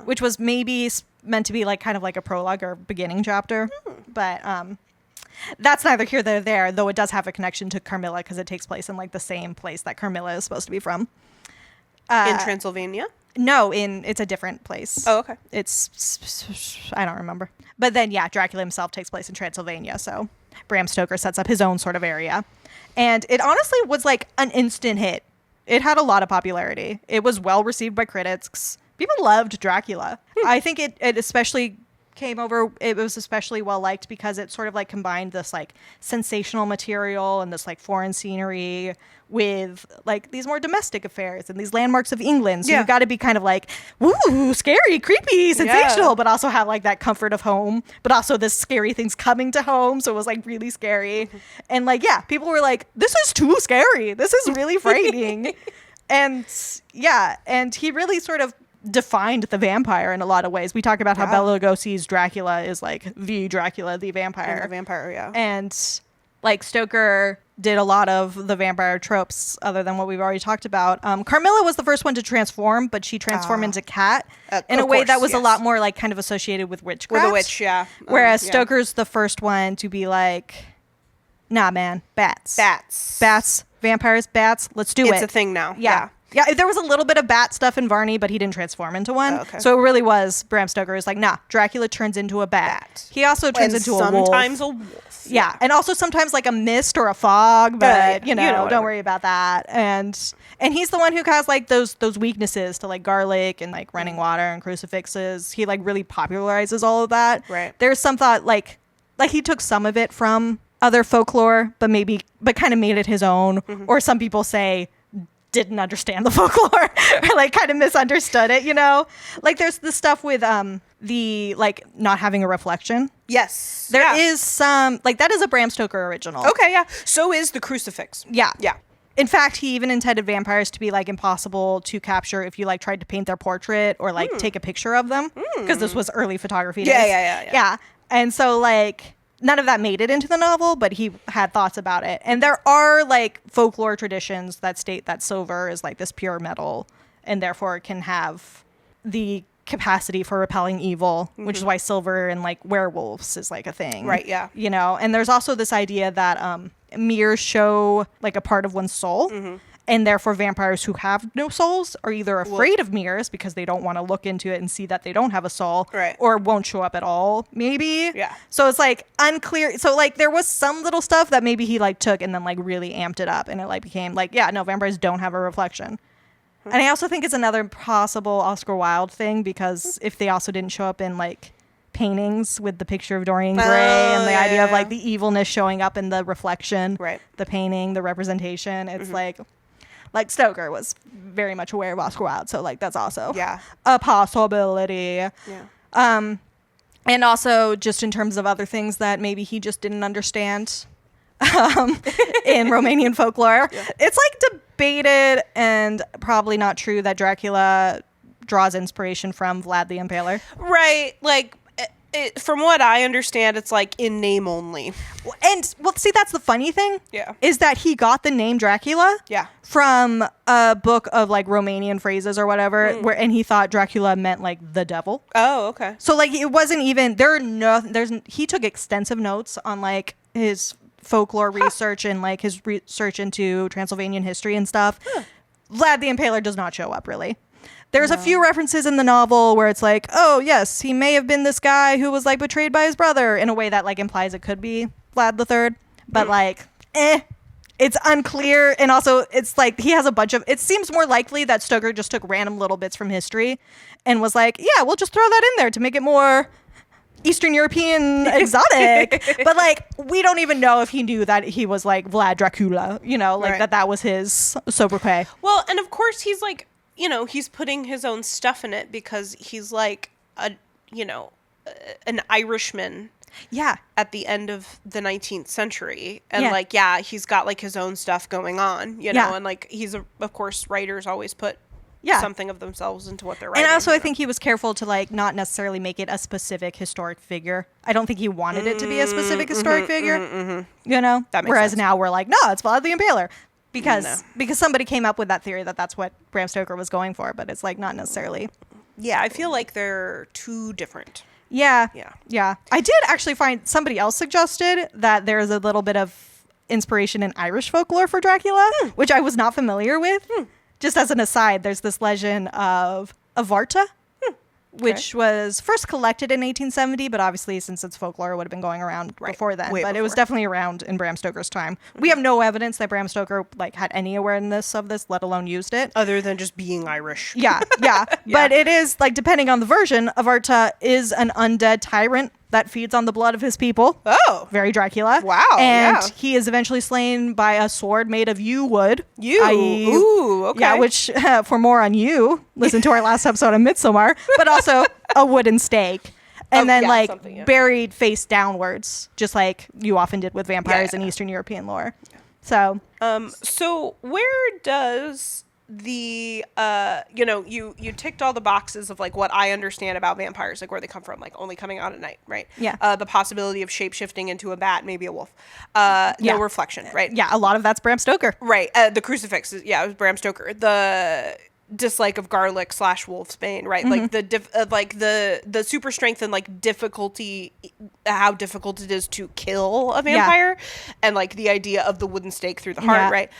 which was maybe meant to be like kind of like a prologue or beginning chapter. But that's neither here nor there, though it does have a connection to Carmilla because it takes place in like the same place that Carmilla is supposed to be from. In Transylvania? No, it's a different place. Oh, okay. It's, I don't remember. But then, yeah, Dracula himself takes place in Transylvania, so Bram Stoker sets up his own sort of area. And it honestly was like an instant hit. It had a lot of popularity. It was well received by critics. People loved Dracula. I think it especially came over, it was especially well liked because it sort of like combined this like sensational material and this like foreign scenery with like these more domestic affairs and these landmarks of England. So you got to be kind of like, woo, scary, creepy, sensational, but also have like that comfort of home, but also this scary things coming to home. So it was like really scary. And like, yeah, people were like, this is too scary. This is really frightening. And yeah, and he really sort of defined the vampire in a lot of ways. We talk about how Bela Lugosi's Dracula is like the Dracula, the vampire. The vampire, yeah. And like Stoker did a lot of the vampire tropes other than what we've already talked about. Carmilla was the first one to transform, but she transformed into cat in a way that was a lot more like kind of associated with witchcraft. With a witch, yeah. Whereas Stoker's the first one to be like, nah, man, bats. Bats, vampires, bats, let's do it. It's a thing now. Yeah. Yeah, there was a little bit of bat stuff in Varney, but he didn't transform into one. So it really was Bram Stoker is like, nah, Dracula turns into a bat. He also turns into a wolf. Sometimes a wolf. Yeah, and also sometimes like a mist or a fog, but you know don't worry about that. And he's the one who has like those weaknesses to like garlic and like running water and crucifixes. He like really popularizes all of that. Right. There's some thought like he took some of it from other folklore, but kind of made it his own. Or some people say didn't understand the folklore or like kind of misunderstood it, you know? Like there's the stuff with the like not having a reflection. Yes. There is some like that is a Bram Stoker original. Okay, yeah. So is the crucifix. Yeah. Yeah. In fact, he even intended vampires to be like impossible to capture if you like tried to paint their portrait or like take a picture of them because this was early photography days. Yeah. And so like none of that made it into the novel, but he had thoughts about it. And there are like folklore traditions that state that silver is like this pure metal and therefore can have the capacity for repelling evil, which is why silver and like werewolves is like a thing. Right, yeah. You know, and there's also this idea that mirrors show like a part of one's soul. And therefore vampires who have no souls are either afraid of mirrors because they don't want to look into it and see that they don't have a soul, or won't show up at all, maybe. Yeah. So it's like unclear. So like there was some little stuff that maybe he like took and then like really amped it up and it like became like, yeah, no, vampires don't have a reflection. And I also think it's another possible Oscar Wilde thing because if they also didn't show up in like paintings with the picture of Dorian Gray and the idea of like the evilness showing up in the reflection, the painting, the representation, it's like Stoker was very much aware of Oscar Wilde, so like that's also a possibility. And also just in terms of other things that maybe he just didn't understand in Romanian folklore. It's like debated and probably not true that Dracula draws inspiration from Vlad the Impaler. Right, like from what I understand, it's like in name only. And well, see, that's the funny thing. Is that he got the name Dracula from a book of like Romanian phrases or whatever, and he thought Dracula meant like the devil. Oh, okay. So like it wasn't even he took extensive notes on like his folklore research and like his research into Transylvanian history and stuff. Vlad the Impaler does not show up really. There's a few references in the novel where it's like, oh, yes, he may have been this guy who was like betrayed by his brother in a way that like implies it could be Vlad the Third. But like, it's unclear. And also it's like he has a bunch of, it seems more likely that Stoker just took random little bits from history and was like, yeah, we'll just throw that in there to make it more Eastern European exotic. But like, we don't even know if he knew that he was like Vlad Dracula, you know, like that was his sobriquet. Well, and of course he's like, you know, he's putting his own stuff in it because he's like an Irishman. Yeah. At the end of the 19th century. And he's got like his own stuff going on, you know, and like of course writers always put something of themselves into what they're writing. And also, I think he was careful to like not necessarily make it a specific historic figure. I don't think he wanted it to be a specific historic figure. You know, that makes whereas sense. now we're like, no, it's Vlad the Impaler. Because somebody came up with that theory that that's what Bram Stoker was going for, but it's like not necessarily. Yeah, I feel like they're too different. Yeah. I did actually find somebody else suggested that there's a little bit of inspiration in Irish folklore for Dracula, which I was not familiar with. Just as an aside, there's this legend of Avarta, which was first collected in 1870, but obviously since it's folklore, it would have been going around before then. But it was definitely around in Bram Stoker's time. We have no evidence that Bram Stoker like had any awareness of this, let alone used it. Other than just being Irish. Yeah. But it is, like, depending on the version, Avarta is an undead tyrant that feeds on the blood of his people. Oh. Very Dracula. Wow. And he is eventually slain by a sword made of yew wood. Ooh, okay. Yeah, which, for more on yew, listen to our last episode of Midsommar, but also a wooden stake. And then, buried face downwards, just like you often did with vampires in Eastern European lore. So. So where does the you ticked all the boxes of like what I understand about vampires, like where they come from, like only coming out at night, right? Yeah. The possibility of shape-shifting into a bat, maybe a wolf. No reflection, right? Yeah, a lot of that's Bram Stoker. Right. The crucifix is, it was Bram Stoker. The dislike of garlic / wolfsbane, right? Like the super strength and like difficulty, how difficult it is to kill a vampire, and like the idea of the wooden stake through the heart, right?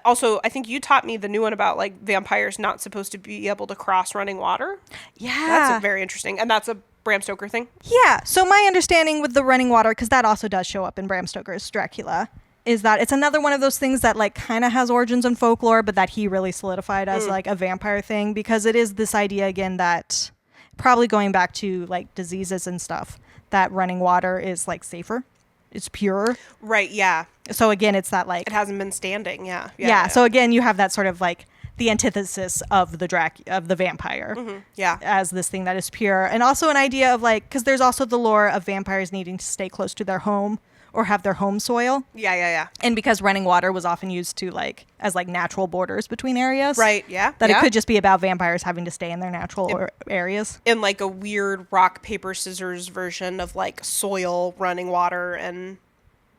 Also, I think you taught me the new one about like vampires not supposed to be able to cross running water. Yeah, that's very interesting, and that's a Bram Stoker thing. Yeah. So my understanding with the running water, because that also does show up in Bram Stoker's Dracula, is that it's another one of those things that like kind of has origins in folklore, but that he really solidified as like a vampire thing, because it is this idea again that probably going back to like diseases and stuff, that running water is like safer. It's pure. Right. Yeah. So again, it's that like it hasn't been standing. Yeah. So again, you have that sort of like the antithesis of the vampire. Yeah. As this thing that is pure. And also an idea of like, because there's also the lore of vampires needing to stay close to their home or have their home soil. Yeah. And because running water was often used to like as like natural borders between areas. Right, yeah. That it could just be about vampires having to stay in their natural areas. In like a weird rock, paper, scissors version of like soil, running water, and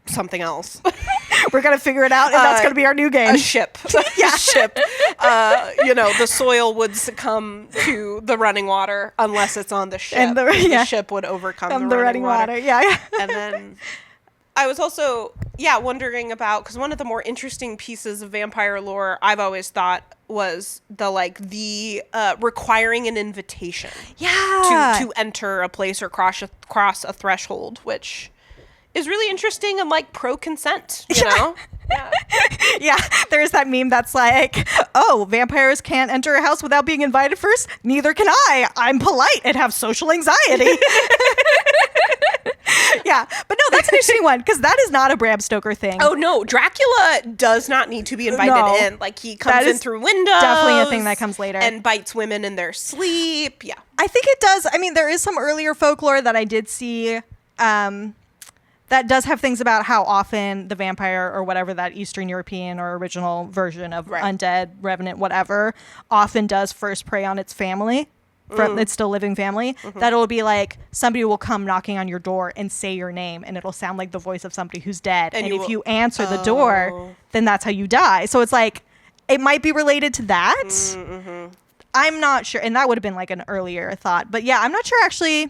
something else. We're going to figure it out, and that's going to be our new game. A ship. Yeah. Ship. The soil would succumb to the running water unless it's on the ship. And the ship would overcome the running water. Yeah. And then I was also, wondering about, because one of the more interesting pieces of vampire lore I've always thought was the requiring an invitation. Yeah. To enter a place or cross a threshold, which is really interesting and like pro consent, you know? Yeah, there's that meme that's like, oh, vampires can't enter a house without being invited first. Neither can I. I'm polite and have social anxiety. Yeah, but no, that's an interesting one, because that is not a Bram Stoker thing. Oh, no, Dracula does not need to be invited in. Like, he comes in through windows. Definitely a thing that comes later. And bites women in their sleep. Yeah. I think it does. I mean, there is some earlier folklore that I did see that does have things about how often the vampire or whatever that Eastern European or original version of undead, revenant, whatever, often does first prey on its family. Its still living family, that it'll be like somebody will come knocking on your door and say your name, and it'll sound like the voice of somebody who's dead. And if you answer the door, then that's how you die. So it's like, it might be related to that. I'm not sure. And that would have been like an earlier thought. But yeah, I'm not sure actually.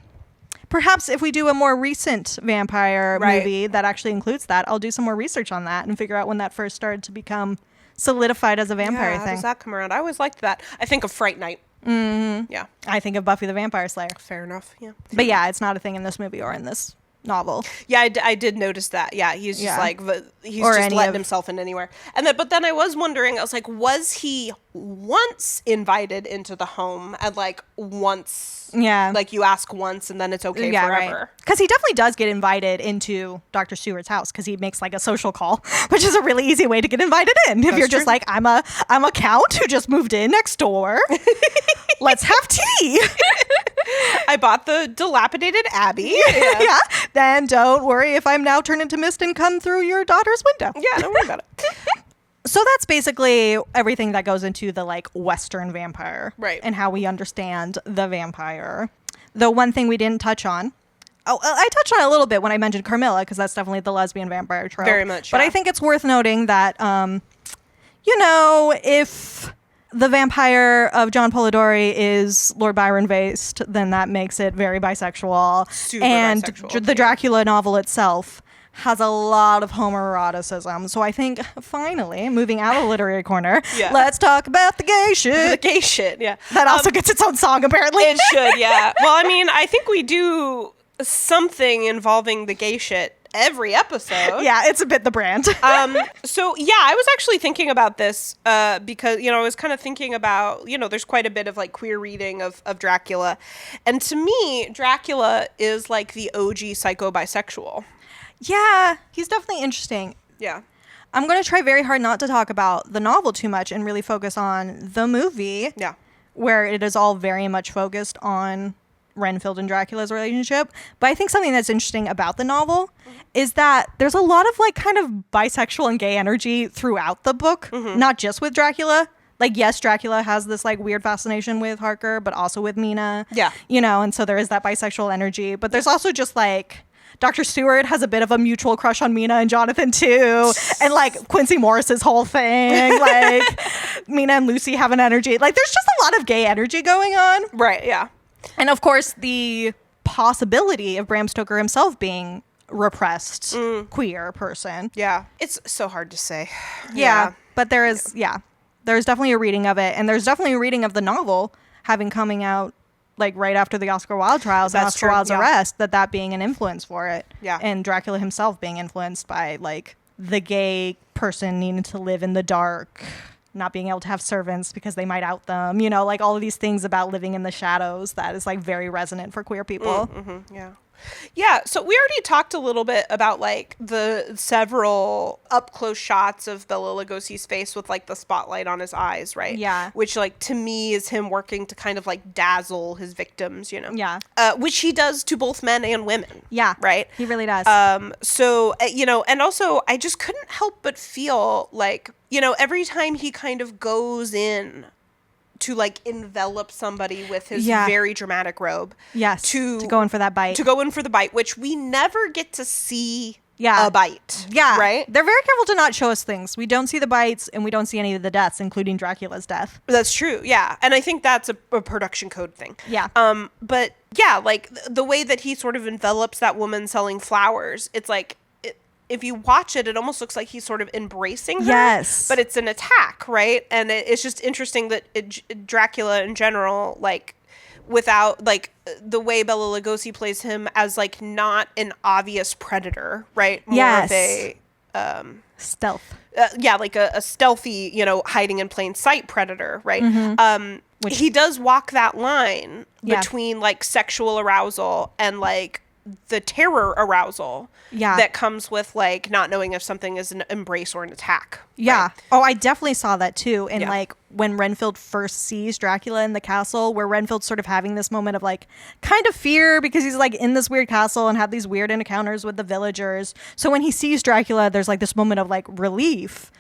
Perhaps if we do a more recent vampire movie that actually includes that, I'll do some more research on that and figure out when that first started to become solidified as a vampire thing. How does that come around? I always liked that. I think of Fright Night. Yeah. I think of Buffy the Vampire Slayer. Fair enough. Yeah. But yeah, it's not a thing in this movie or in this novel. Yeah, I did notice that. Yeah, he's just like, he's or just letting himself in anywhere. But then I was wondering, I was like, was he once invited into the home and like once... Yeah. Like you ask once and then it's okay forever. Because he definitely does get invited into Dr. Stewart's house, because he makes like a social call, which is a really easy way to get invited in. If you're just like, I'm a count who just moved in next door. Let's have tea. I bought the dilapidated abbey. Yeah. Then don't worry if I'm now turned into mist and come through your daughter's window. Yeah, don't worry about it. So that's basically everything that goes into the like Western vampire, right? And how we understand the vampire. The one thing we didn't touch on, I touched on it a little bit when I mentioned Carmilla, because that's definitely the lesbian vampire trope. Very much, but I think it's worth noting that, if the vampire of John Polidori is Lord Byron based, then that makes it very bisexual. Super and bisexual. The Dracula novel itself has a lot of homoeroticism. So I think, finally, moving out of the literary corner, let's talk about the gay shit. The gay shit, yeah. That also gets its own song, apparently. It should, yeah. Well, I mean, I think we do something involving the gay shit every episode. Yeah, it's a bit the brand. So, yeah, I was actually thinking about this because, I was kind of thinking about, there's quite a bit of, like, queer reading of Dracula. And to me, Dracula is, like, the OG psycho-bisexual. Yeah, he's definitely interesting. Yeah. I'm going to try very hard not to talk about the novel too much and really focus on the movie. Yeah. Where it is all very much focused on Renfield and Dracula's relationship. But I think something that's interesting about the novel is that there's a lot of like kind of bisexual and gay energy throughout the book, not just with Dracula. Like, yes, Dracula has this like weird fascination with Harker, but also with Mina. Yeah. And so there is that bisexual energy. But there's also just like Dr. Stewart has a bit of a mutual crush on Mina and Jonathan too. And like Quincy Morris's whole thing. Like Mina and Lucy have an energy. Like there's just a lot of gay energy going on. Right, yeah. And of course the possibility of Bram Stoker himself being repressed queer person. Yeah. It's so hard to say. Yeah. But there's definitely a reading of it. And there's definitely a reading of the novel having coming out like right after the Oscar Wilde trials and Oscar Wilde's arrest, that being an influence for it. Yeah. And Dracula himself being influenced by like the gay person needing to live in the dark, not being able to have servants because they might out them, like all of these things about living in the shadows that is like very resonant for queer people. Yeah. Yeah, so we already talked a little bit about like the several up close shots of Bela Lugosi's face with like the spotlight on his eyes, right? Yeah. Which like to me is him working to kind of like dazzle his victims, Yeah. Which he does to both men and women. Yeah. Right? He really does. So, and also I just couldn't help but feel like, every time he kind of goes in to like envelop somebody with his very dramatic robe. Yes. To go in for that bite. To go in for the bite, which we never get to see a bite. Yeah. Right? They're very careful to not show us things. We don't see the bites and we don't see any of the deaths, including Dracula's death. That's true. Yeah. And I think that's a production code thing. Yeah. But yeah, like the way that he sort of envelops that woman selling flowers, it's like, if you watch it, it almost looks like he's sort of embracing her. Yes. But it's an attack, right? And it's just interesting that Dracula in general, like, without, like, the way Bela Lugosi plays him as, like, not an obvious predator, right? More of a... stealth. Like a stealthy, hiding in plain sight predator, right? Which he does walk that line between, like, sexual arousal and, like, the terror arousal that comes with like not knowing if something is an embrace or an attack. Yeah. Right? Oh, I definitely saw that too. And like when Renfield first sees Dracula in the castle, where Renfield's sort of having this moment of like kind of fear because he's like in this weird castle and had these weird encounters with the villagers. So when he sees Dracula, there's like this moment of like relief,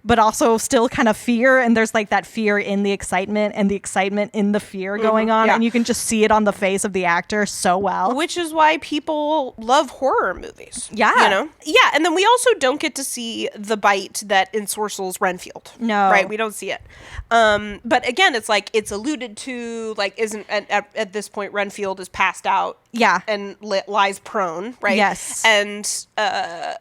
but also still kind of fear. And there's like that fear in the excitement and the excitement in the fear going on. Yeah. And you can just see it on the face of the actor so well. Which is why people love horror movies. Yeah. Yeah. And then we also don't get to see the bite that ensorcels Renfield. No. Right? We don't see it. But again, it's like it's alluded to, like, isn't at this point Renfield is passed out. Yeah. And lies prone, right? Yes. And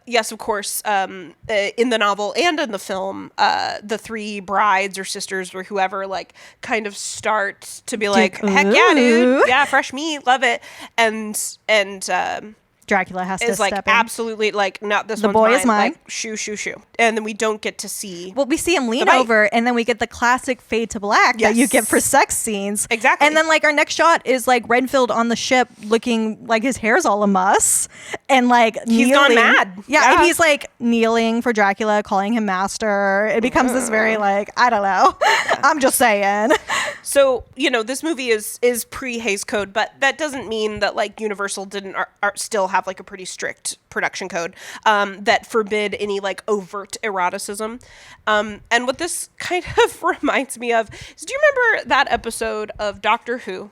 yes, of course, in the novel and in the film, the three brides or sisters or whoever like kind of start to be like, heck yeah, dude. Yeah, fresh meat, love it. And Dracula has to like step in. Absolutely like, no, this the one's boy mine. is mine. Like, shoo. And then we don't get to see. Well, we see him lean over, and then we get the classic fade to black that you get for sex scenes. Exactly. And then like our next shot is like Renfield on the ship, looking like his hair's all a muss, and like he's kneeling. gone mad. Yeah, and he's like kneeling for Dracula, calling him master. It becomes this very like, I don't know. I'm just saying. So this movie is pre Hays Code, but that doesn't mean that like Universal didn't still have like a pretty strict production code that forbid any like overt eroticism. And what this kind of reminds me of is, do you remember that episode of Doctor Who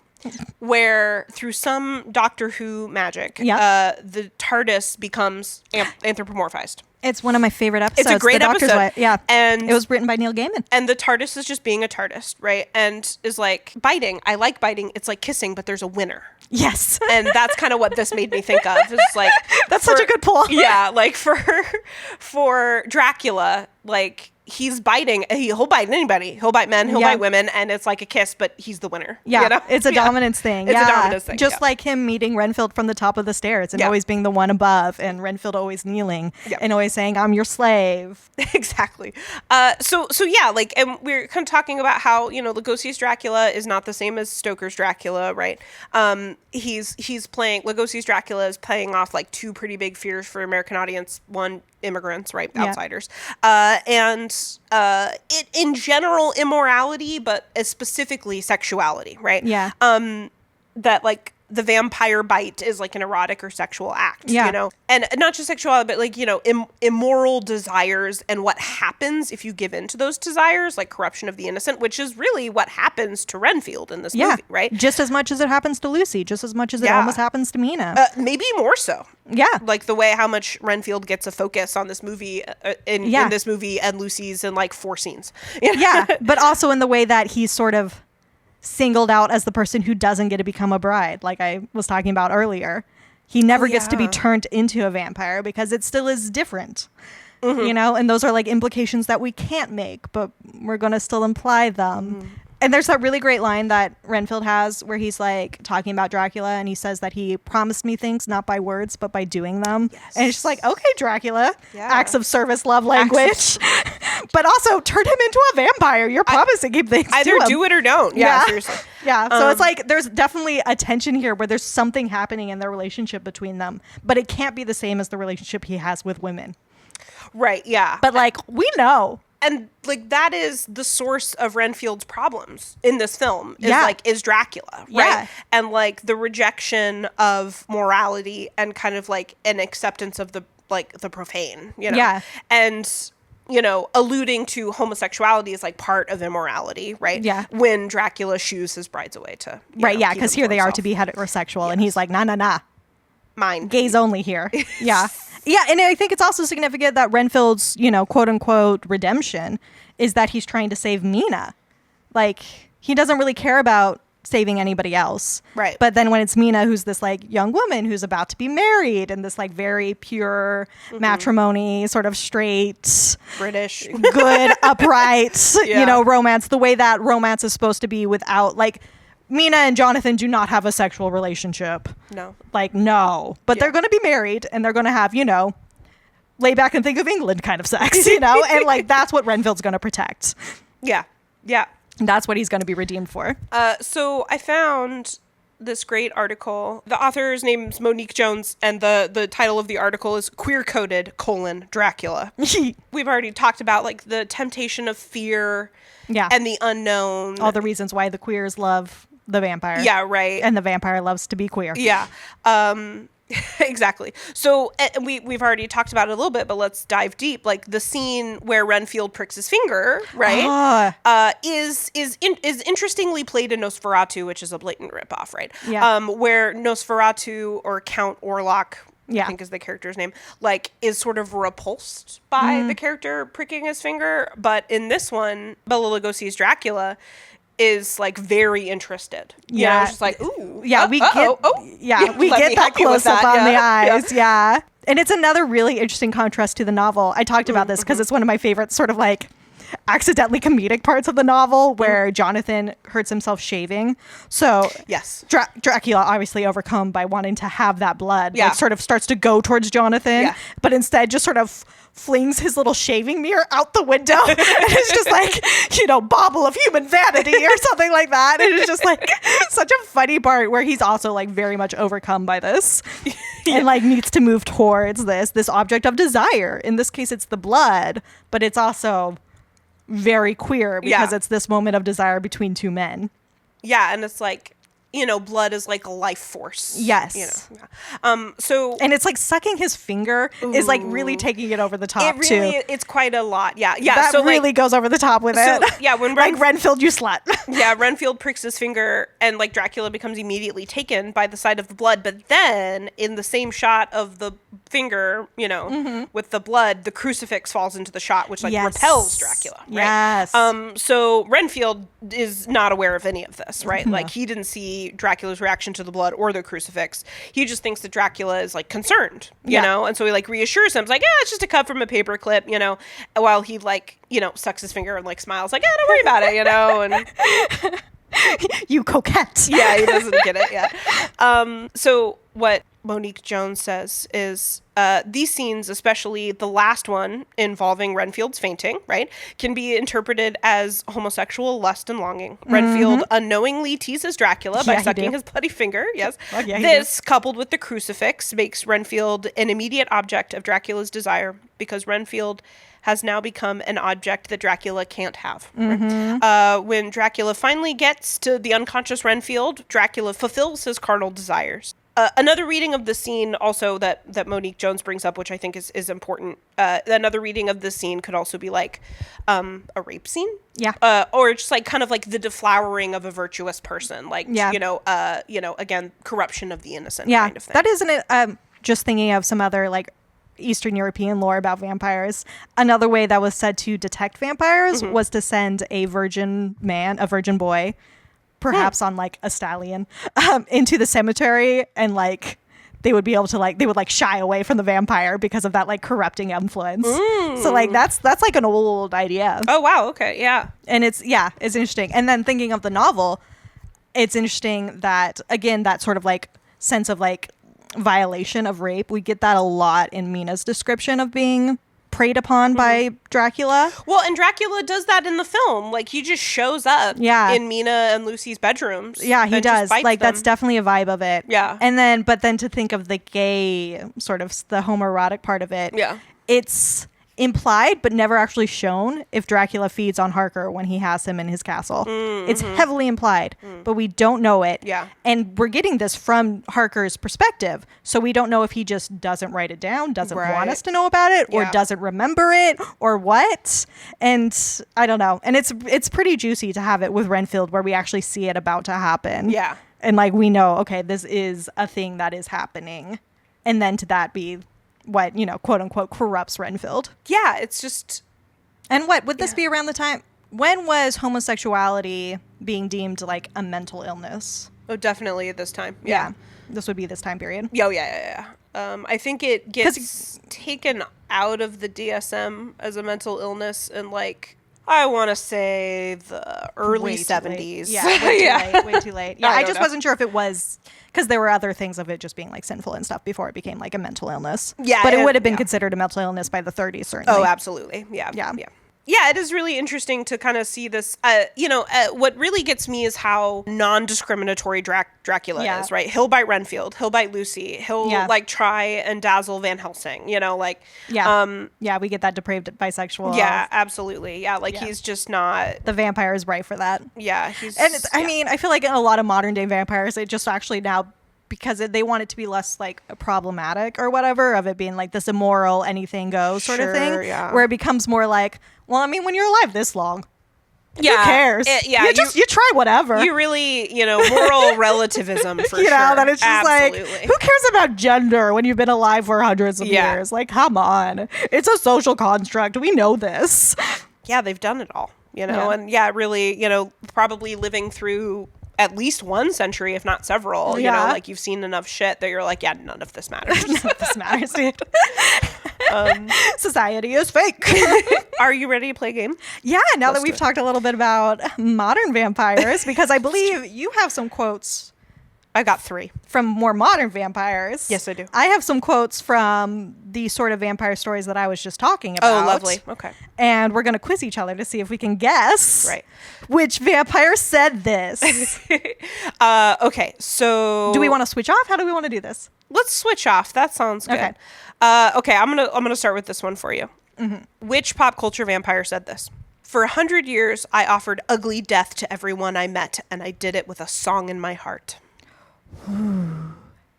where through some Doctor Who magic, the TARDIS becomes anthropomorphized? It's one of my favorite episodes. It's a great episode. Yeah. And it was written by Neil Gaiman. And the TARDIS is just being a TARDIS, right? And is like, biting. I like biting. It's like kissing, but there's a winner. Yes. And that's kind of what this made me think of. It's like, that's such a good pull. Yeah. Like for Dracula, like, he's biting. He'll bite anybody. He'll bite men. He'll bite women. And it's like a kiss, but he's the winner. Yeah. You know? It's a dominance thing. It's a dominance thing. Just like him meeting Renfield from the top of the stairs and always being the one above, and Renfield always kneeling and always saying, I'm your slave. Exactly. So yeah, like, and we're kind of talking about how, Lugosi's Dracula is not the same as Stoker's Dracula, right? He's playing, Lugosi's Dracula is playing off like two pretty big fears for American audience. One, immigrants, right? Outsiders. And it in general immorality, but specifically sexuality, right? Yeah. That like the vampire bite is like an erotic or sexual act, and not just sexuality, but like, immoral desires and what happens if you give in to those desires, like corruption of the innocent, which is really what happens to Renfield in this movie, right? Just as much as it happens to Lucy, just as much as it almost happens to Mina. Maybe more so. Yeah. Like the way how much Renfield gets a focus on this movie, in this movie, and Lucy's in like 4 scenes. Yeah, but also in the way that he's sort of singled out as the person who doesn't get to become a bride, like I was talking about earlier. He never gets to be turned into a vampire because it still is different. And those are like implications that we can't make, but we're going to still imply them. And there's that really great line that Renfield has where he's like talking about Dracula, and he says that he promised me things not by words but by doing them. Yes. And it's just like, okay, Dracula, acts of service, love language, but also turn him into a vampire. You're promising him things. Either do it or don't. Yeah, seriously. Yeah, so it's like there's definitely a tension here where there's something happening in their relationship between them, but it can't be the same as the relationship he has with women. Right, yeah. But like, we know. And like that is the source of Renfield's problems in this film is Dracula, right? Yeah. And like the rejection of morality and kind of like an acceptance of the profane, Yeah. And alluding to homosexuality is like part of immorality, right? Yeah. When Dracula shoos his brides away to because here they are to be heterosexual, and he's like, nah. Mine. Gays only here. Yeah. Yeah, and I think it's also significant that Renfield's, quote unquote redemption is that he's trying to save Mina. Like, he doesn't really care about saving anybody else. Right. But then when it's Mina, who's this like young woman who's about to be married, and this like very pure matrimony, sort of straight, British, good, upright, romance, the way that romance is supposed to be without like, Mina and Jonathan do not have a sexual relationship. No. Like, no. But they're going to be married, and they're going to have, lay back and think of England kind of sex, and like that's what Renfield's going to protect. Yeah. Yeah. And that's what he's going to be redeemed for. So I found this great article. The author's name's Monique Jones, and the title of the article is Queer Coded: Dracula. We've already talked about like the temptation of fear and the unknown. All the reasons why the queers love the vampire. Yeah, right. And the vampire loves to be queer. Yeah. Exactly. So we've already talked about it a little bit, but let's dive deep. Like the scene where Renfield pricks his finger, right? Is interestingly played in Nosferatu, which is a blatant ripoff, right? Yeah. Where Nosferatu, or Count Orlok, I think is the character's name, like is sort of repulsed by the character pricking his finger. But in this one, Bela Lugosi's Dracula is like very interested. Just like, ooh. Yeah, we get that close up on the eyes. Yeah. And it's another really interesting contrast to the novel. I talked about this because it's one of my favorite sort of like accidentally comedic parts of the novel where Jonathan hurts himself shaving. So yes, Dracula, obviously overcome by wanting to have that blood, like sort of starts to go towards Jonathan, but instead just sort of flings his little shaving mirror out the window and it's just like, bauble of human vanity or something like that. And it's just like such a funny part where he's also like very much overcome by this and like needs to move towards this object of desire. In this case, it's the blood, but it's also very queer because it's this moment of desire between two men. Yeah, and it's like blood is like a life force. Yes. So and it's like sucking his finger is like really taking it over the top too. It's quite a lot. Yeah. That so really goes over the top with it. Yeah, when like Renfield, you slut. Yeah, Renfield pricks his finger, and like Dracula becomes immediately taken by the sight of the blood. But then, in the same shot of the finger, with the blood, the crucifix falls into the shot, which repels Dracula. Right? Yes. So Renfield is not aware of any of this, right? Like he didn't see Dracula's reaction to the blood or the crucifix. He just thinks that Dracula is like concerned, you know, and so he like reassures him. It's like, it's just a cut from a paper clip, while he like, sucks his finger and like smiles like, don't worry about it, and you coquette. Yeah, he doesn't get it yet. So what Monique Jones says is these scenes, especially the last one involving Renfield's fainting, right, can be interpreted as homosexual lust and longing. Renfield unknowingly teases Dracula by sucking his bloody finger. Yes. This, coupled with the crucifix, makes Renfield an immediate object of Dracula's desire because Renfield has now become an object that Dracula can't have. When Dracula finally gets to the unconscious Renfield, Dracula fulfills his carnal desires. Another reading of the scene also that Monique Jones brings up, which I think is important, another reading of the scene could also be like a rape scene. Yeah. Or just like kind of like the deflowering of a virtuous person. Like, again, corruption of the innocent kind of thing. That isn't it. Just thinking of some other like Eastern European lore about vampires. Another way that was said to detect vampires was to send a virgin boy, perhaps on like a stallion, into the cemetery, and like they would be able to they would shy away from the vampire because of that like corrupting influence. So like that's like an old idea. Oh wow, okay, yeah. And it's interesting. And then thinking of the novel, it's interesting that again that sort of like sense of like violation of rape, we get that a lot in Mina's description of being preyed upon by Dracula. Well, and Dracula does that in the film. Like, he just shows up in Mina and Lucy's bedrooms. Yeah, he does. Like, that's definitely a vibe of it. Yeah. And but then to think of the gay, sort of the homoerotic part of it. Yeah. It's implied, but never actually shown if Dracula feeds on Harker when he has him in his castle. It's heavily implied, but we don't know it. Yeah. And we're getting this from Harker's perspective, so we don't know if he just doesn't write it down, doesn't want us to know about it, or doesn't remember it, or what. And I don't know. And it's pretty juicy to have it with Renfield where we actually see it about to happen. Yeah. And like we know, okay, this is a thing that is happening. And then to that be what, quote unquote, corrupts Renfield. Yeah, it's just... And what, would this be around the time... When was homosexuality being deemed like a mental illness? Oh, definitely at this time. Yeah. This would be this time period. Oh, yeah. I think it gets taken out of the DSM as a mental illness in like... I want to say the early 70s. Yeah, way too late. Yeah, I just wasn't sure if it was, because there were other things of it just being like sinful and stuff before it became like a mental illness. Yeah. But it would have been considered a mental illness by the 30s, certainly. Oh, absolutely. Yeah. Yeah, it is really interesting to kind of see this. What really gets me is how non-discriminatory Dracula is, right? He'll bite Renfield. He'll bite Lucy. He'll like try and dazzle Van Helsing, we get that depraved bisexual. Yeah, absolutely. Yeah, he's just not... The vampire is right for that. Yeah. I mean, I feel like in a lot of modern day vampires, it just actually now... because they want it to be less like problematic or whatever, of it being like this immoral anything goes sort of thing, where it becomes more like, well, I mean, when you're alive this long, who cares? You try whatever. You really, moral relativism for sure. That it's just like, who cares about gender when you've been alive for hundreds of years? Like, come on, it's a social construct. We know this. Yeah, they've done it all, and really, probably living through at least one century, if not several, you've seen enough shit that you're like, none of this matters. None of this matters, dude. Society is fake. Are you ready to play a game? Yeah, now that we've talked a little bit about modern vampires, because I believe you have some quotes. I got 3. From more modern vampires. Yes, I do. I have some quotes from the sort of vampire stories that I was just talking about. Oh, lovely. Okay. And we're going to quiz each other to see if we can guess which vampire said this. Okay, so... Do we want to switch off? How do we want to do this? Let's switch off. That sounds good. Okay, I'm gonna start with this one for you. Which pop culture vampire said this? For 100 years, I offered ugly death to everyone I met, and I did it with a song in my heart.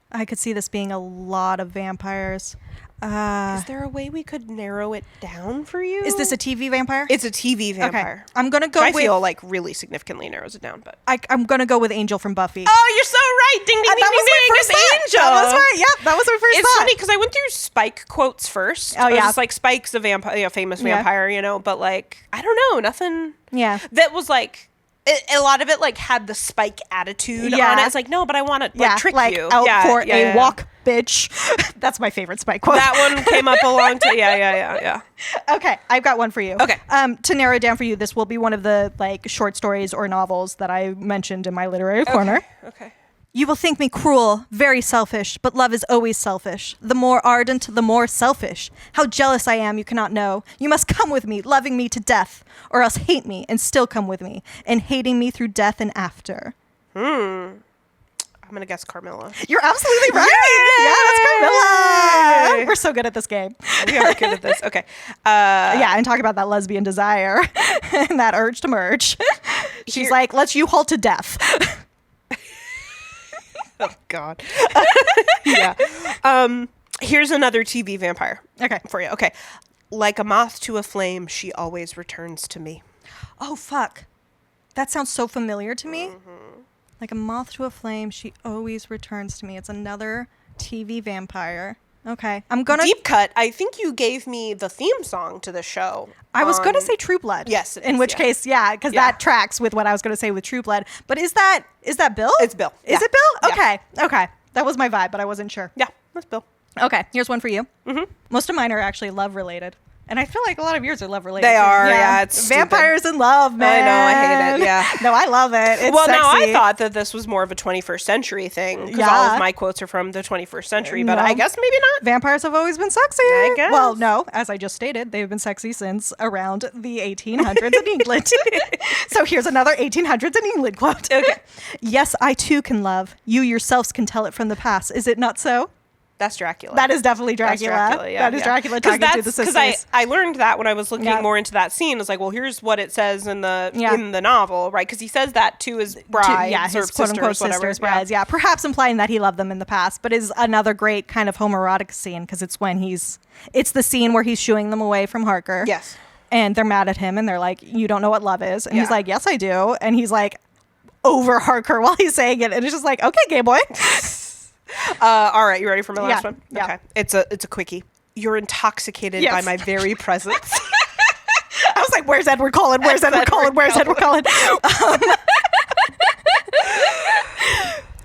I could see this being a lot of vampires. Is there a way we could narrow it down for you? Is this a TV vampire? It's a TV vampire. Okay. I'm going to go I with... feel like really significantly narrows it down, but... I'm going to go with Angel from Buffy. Oh, you're so right! Ding, ding, ding, that was ding, my ding, first it's thought. Angel! That was right. Yep, that was my first It's thought. funny, because I went through Spike quotes first. Oh, I was yeah. just like, Spike's a vampire, famous vampire, but like, I don't know, nothing... Yeah. That was like... A lot of it like had the Spike attitude on it. It's like, no, but I want to trick you. Out for a walk, bitch. That's my favorite Spike quote. That one came up along to yeah. Okay, I've got one for you. Okay. To narrow it down for you, this will be one of the like short stories or novels that I mentioned in my literary corner. Okay. You will think me cruel, very selfish, but love is always selfish. The more ardent, the more selfish. How jealous I am, you cannot know. You must come with me, loving me to death, or else hate me and still come with me, and hating me through death and after. I'm going to guess Carmilla. You're absolutely right. Yay! Yeah, that's Carmilla. We're so good at this game. We are good at this. Okay. Yeah, and talk about that lesbian desire and that urge to merge. She's like, let's you haul to death. Oh, God. Yeah. Here's another TV vampire. Okay. For you. Okay. Like a moth to a flame, she always returns to me. Oh, fuck. That sounds so familiar to me. Like a moth to a flame, she always returns to me. It's another TV vampire. Okay. I'm going to... Deep cut. I think you gave me the theme song to the show. I was going to say True Blood. Yes. In which case, yeah, because that tracks with what I was going to say with True Blood. But is that Bill? It's Bill. Is it Bill? Yeah. Okay. That was my vibe, but I wasn't sure. Yeah, that's Bill. Okay. Here's one for you. Mm-hmm. Most of mine are actually love related. And I feel like a lot of yours are love related. They are, yeah. It's vampires in love, man. I know, I hate it. Yeah. No, I love it. It's well, sexy. now I thought that this was more of a 21st century thing because all of my quotes are from the 21st century, but I guess maybe not. Vampires have always been sexy. I guess. Well, no, as I just stated, they've been sexy since around the 1800s in England. So here's another 1800s in England quote. Okay. Yes, I too can love. You yourselves can tell it from the past. Is it not so? That's Dracula. That is definitely Dracula. That's Dracula, yeah. That is Dracula talking to the sisters. Because I learned that when I was looking more into that scene. It's like, well, here's what it says in the novel, right? Because he says that to his brides his or quote-unquote sisters, sisters, brides. Yeah, perhaps implying that he loved them in the past, but is another great kind of homoerotic scene because it's when it's the scene where he's shooing them away from Harker. Yes. And they're mad at him and they're like, you don't know what love is. And he's like, yes, I do. And he's like, over Harker while he's saying it. And it's just like, okay, gay boy. All right, you ready for my last one? Yeah. Okay. It's a quickie. You're intoxicated by my very presence. I was like, where's Edward Cullen? Where's Edward Cullen? Where's Edward Cullen?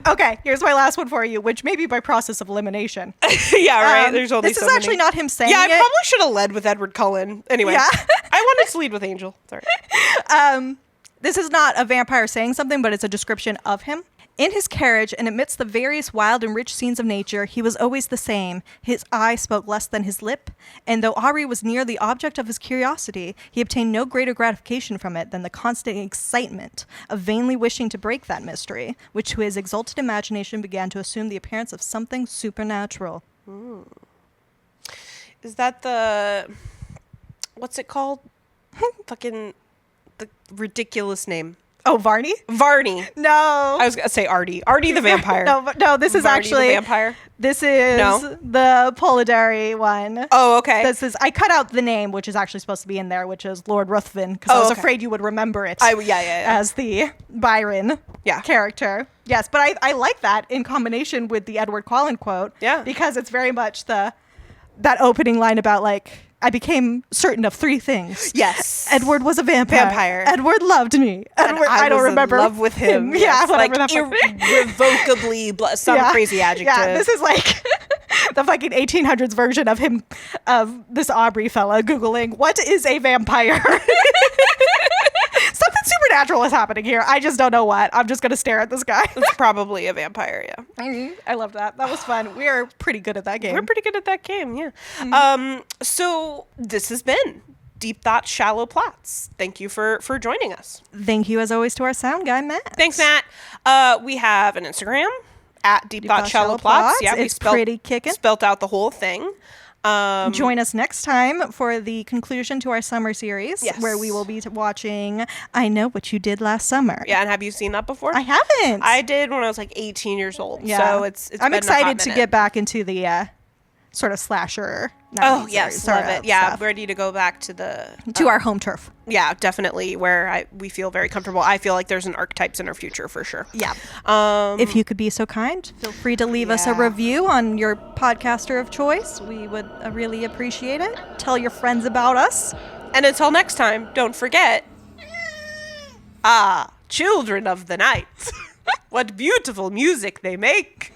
Okay, here's my last one for you, which may be by process of elimination. Yeah, right. There's only this is actually not him saying it. Yeah, I probably should have led with Edward Cullen. Anyway, Yeah. I wanted to lead with Angel. Sorry. This is not a vampire saying something, but it's a description of him. In his carriage, and amidst the various wild and rich scenes of nature, he was always the same. His eye spoke less than his lip, and though Ari was near the object of his curiosity, he obtained no greater gratification from it than the constant excitement of vainly wishing to break that mystery, which to his exalted imagination began to assume the appearance of something supernatural. Is that the... What's it called? Fucking... The ridiculous name. Oh, Varney? Varney. No. I was going to say Artie. Artie the vampire. No, this is Varney actually... the vampire? This is the Polidori one. Oh, okay. This is... I cut out the name, which is actually supposed to be in there, which is Lord Ruthven, because I was afraid you would remember it as the Byron character. Yes, but I like that in combination with the Edward Cullen quote. Yeah. Because it's very much that opening line about, like, I became certain of three things. Yes. Edward was a vampire. Edward loved me. Edward, I don't remember. In love with him. Yeah, whatever. Like irrevocably, some crazy adjective. Yeah, this is like the fucking 1800s version of him, of this Aubrey fella Googling, what is a vampire? Something supernatural is happening here. I just don't know what. I'm just going to stare at this guy. It's probably a vampire, yeah. I love that. That was fun. We are pretty good at that game. We're pretty good at that game, yeah. So this has been Deep Thoughts, Shallow Plots. Thank you for joining us. Thank you, as always, to our sound guy, Matt. Thanks, Matt. We have an Instagram, at Deep Thoughts, Shallow Plots. Yeah, it's pretty kicking. Spelt out the whole thing. Join us next time for the conclusion to our summer series, Yes. where we will be watching I Know What You Did Last Summer. Yeah, and have you seen that before? I haven't. I did when I was like 18 years old. Yeah. So it's I'm been excited a hot to minute. get back into the sort of slasher. Oh, yes, love it. Yeah, stuff. ready to go back to the... To our home turf. Yeah, definitely, where we feel very comfortable. I feel like there's an archetypes in our future for sure. Yeah. If you could be so kind, feel free to leave us a Yeah. review on your podcaster of choice. We would really appreciate it. Tell your friends about us. And until next time, don't forget... children of the night. What beautiful music they make.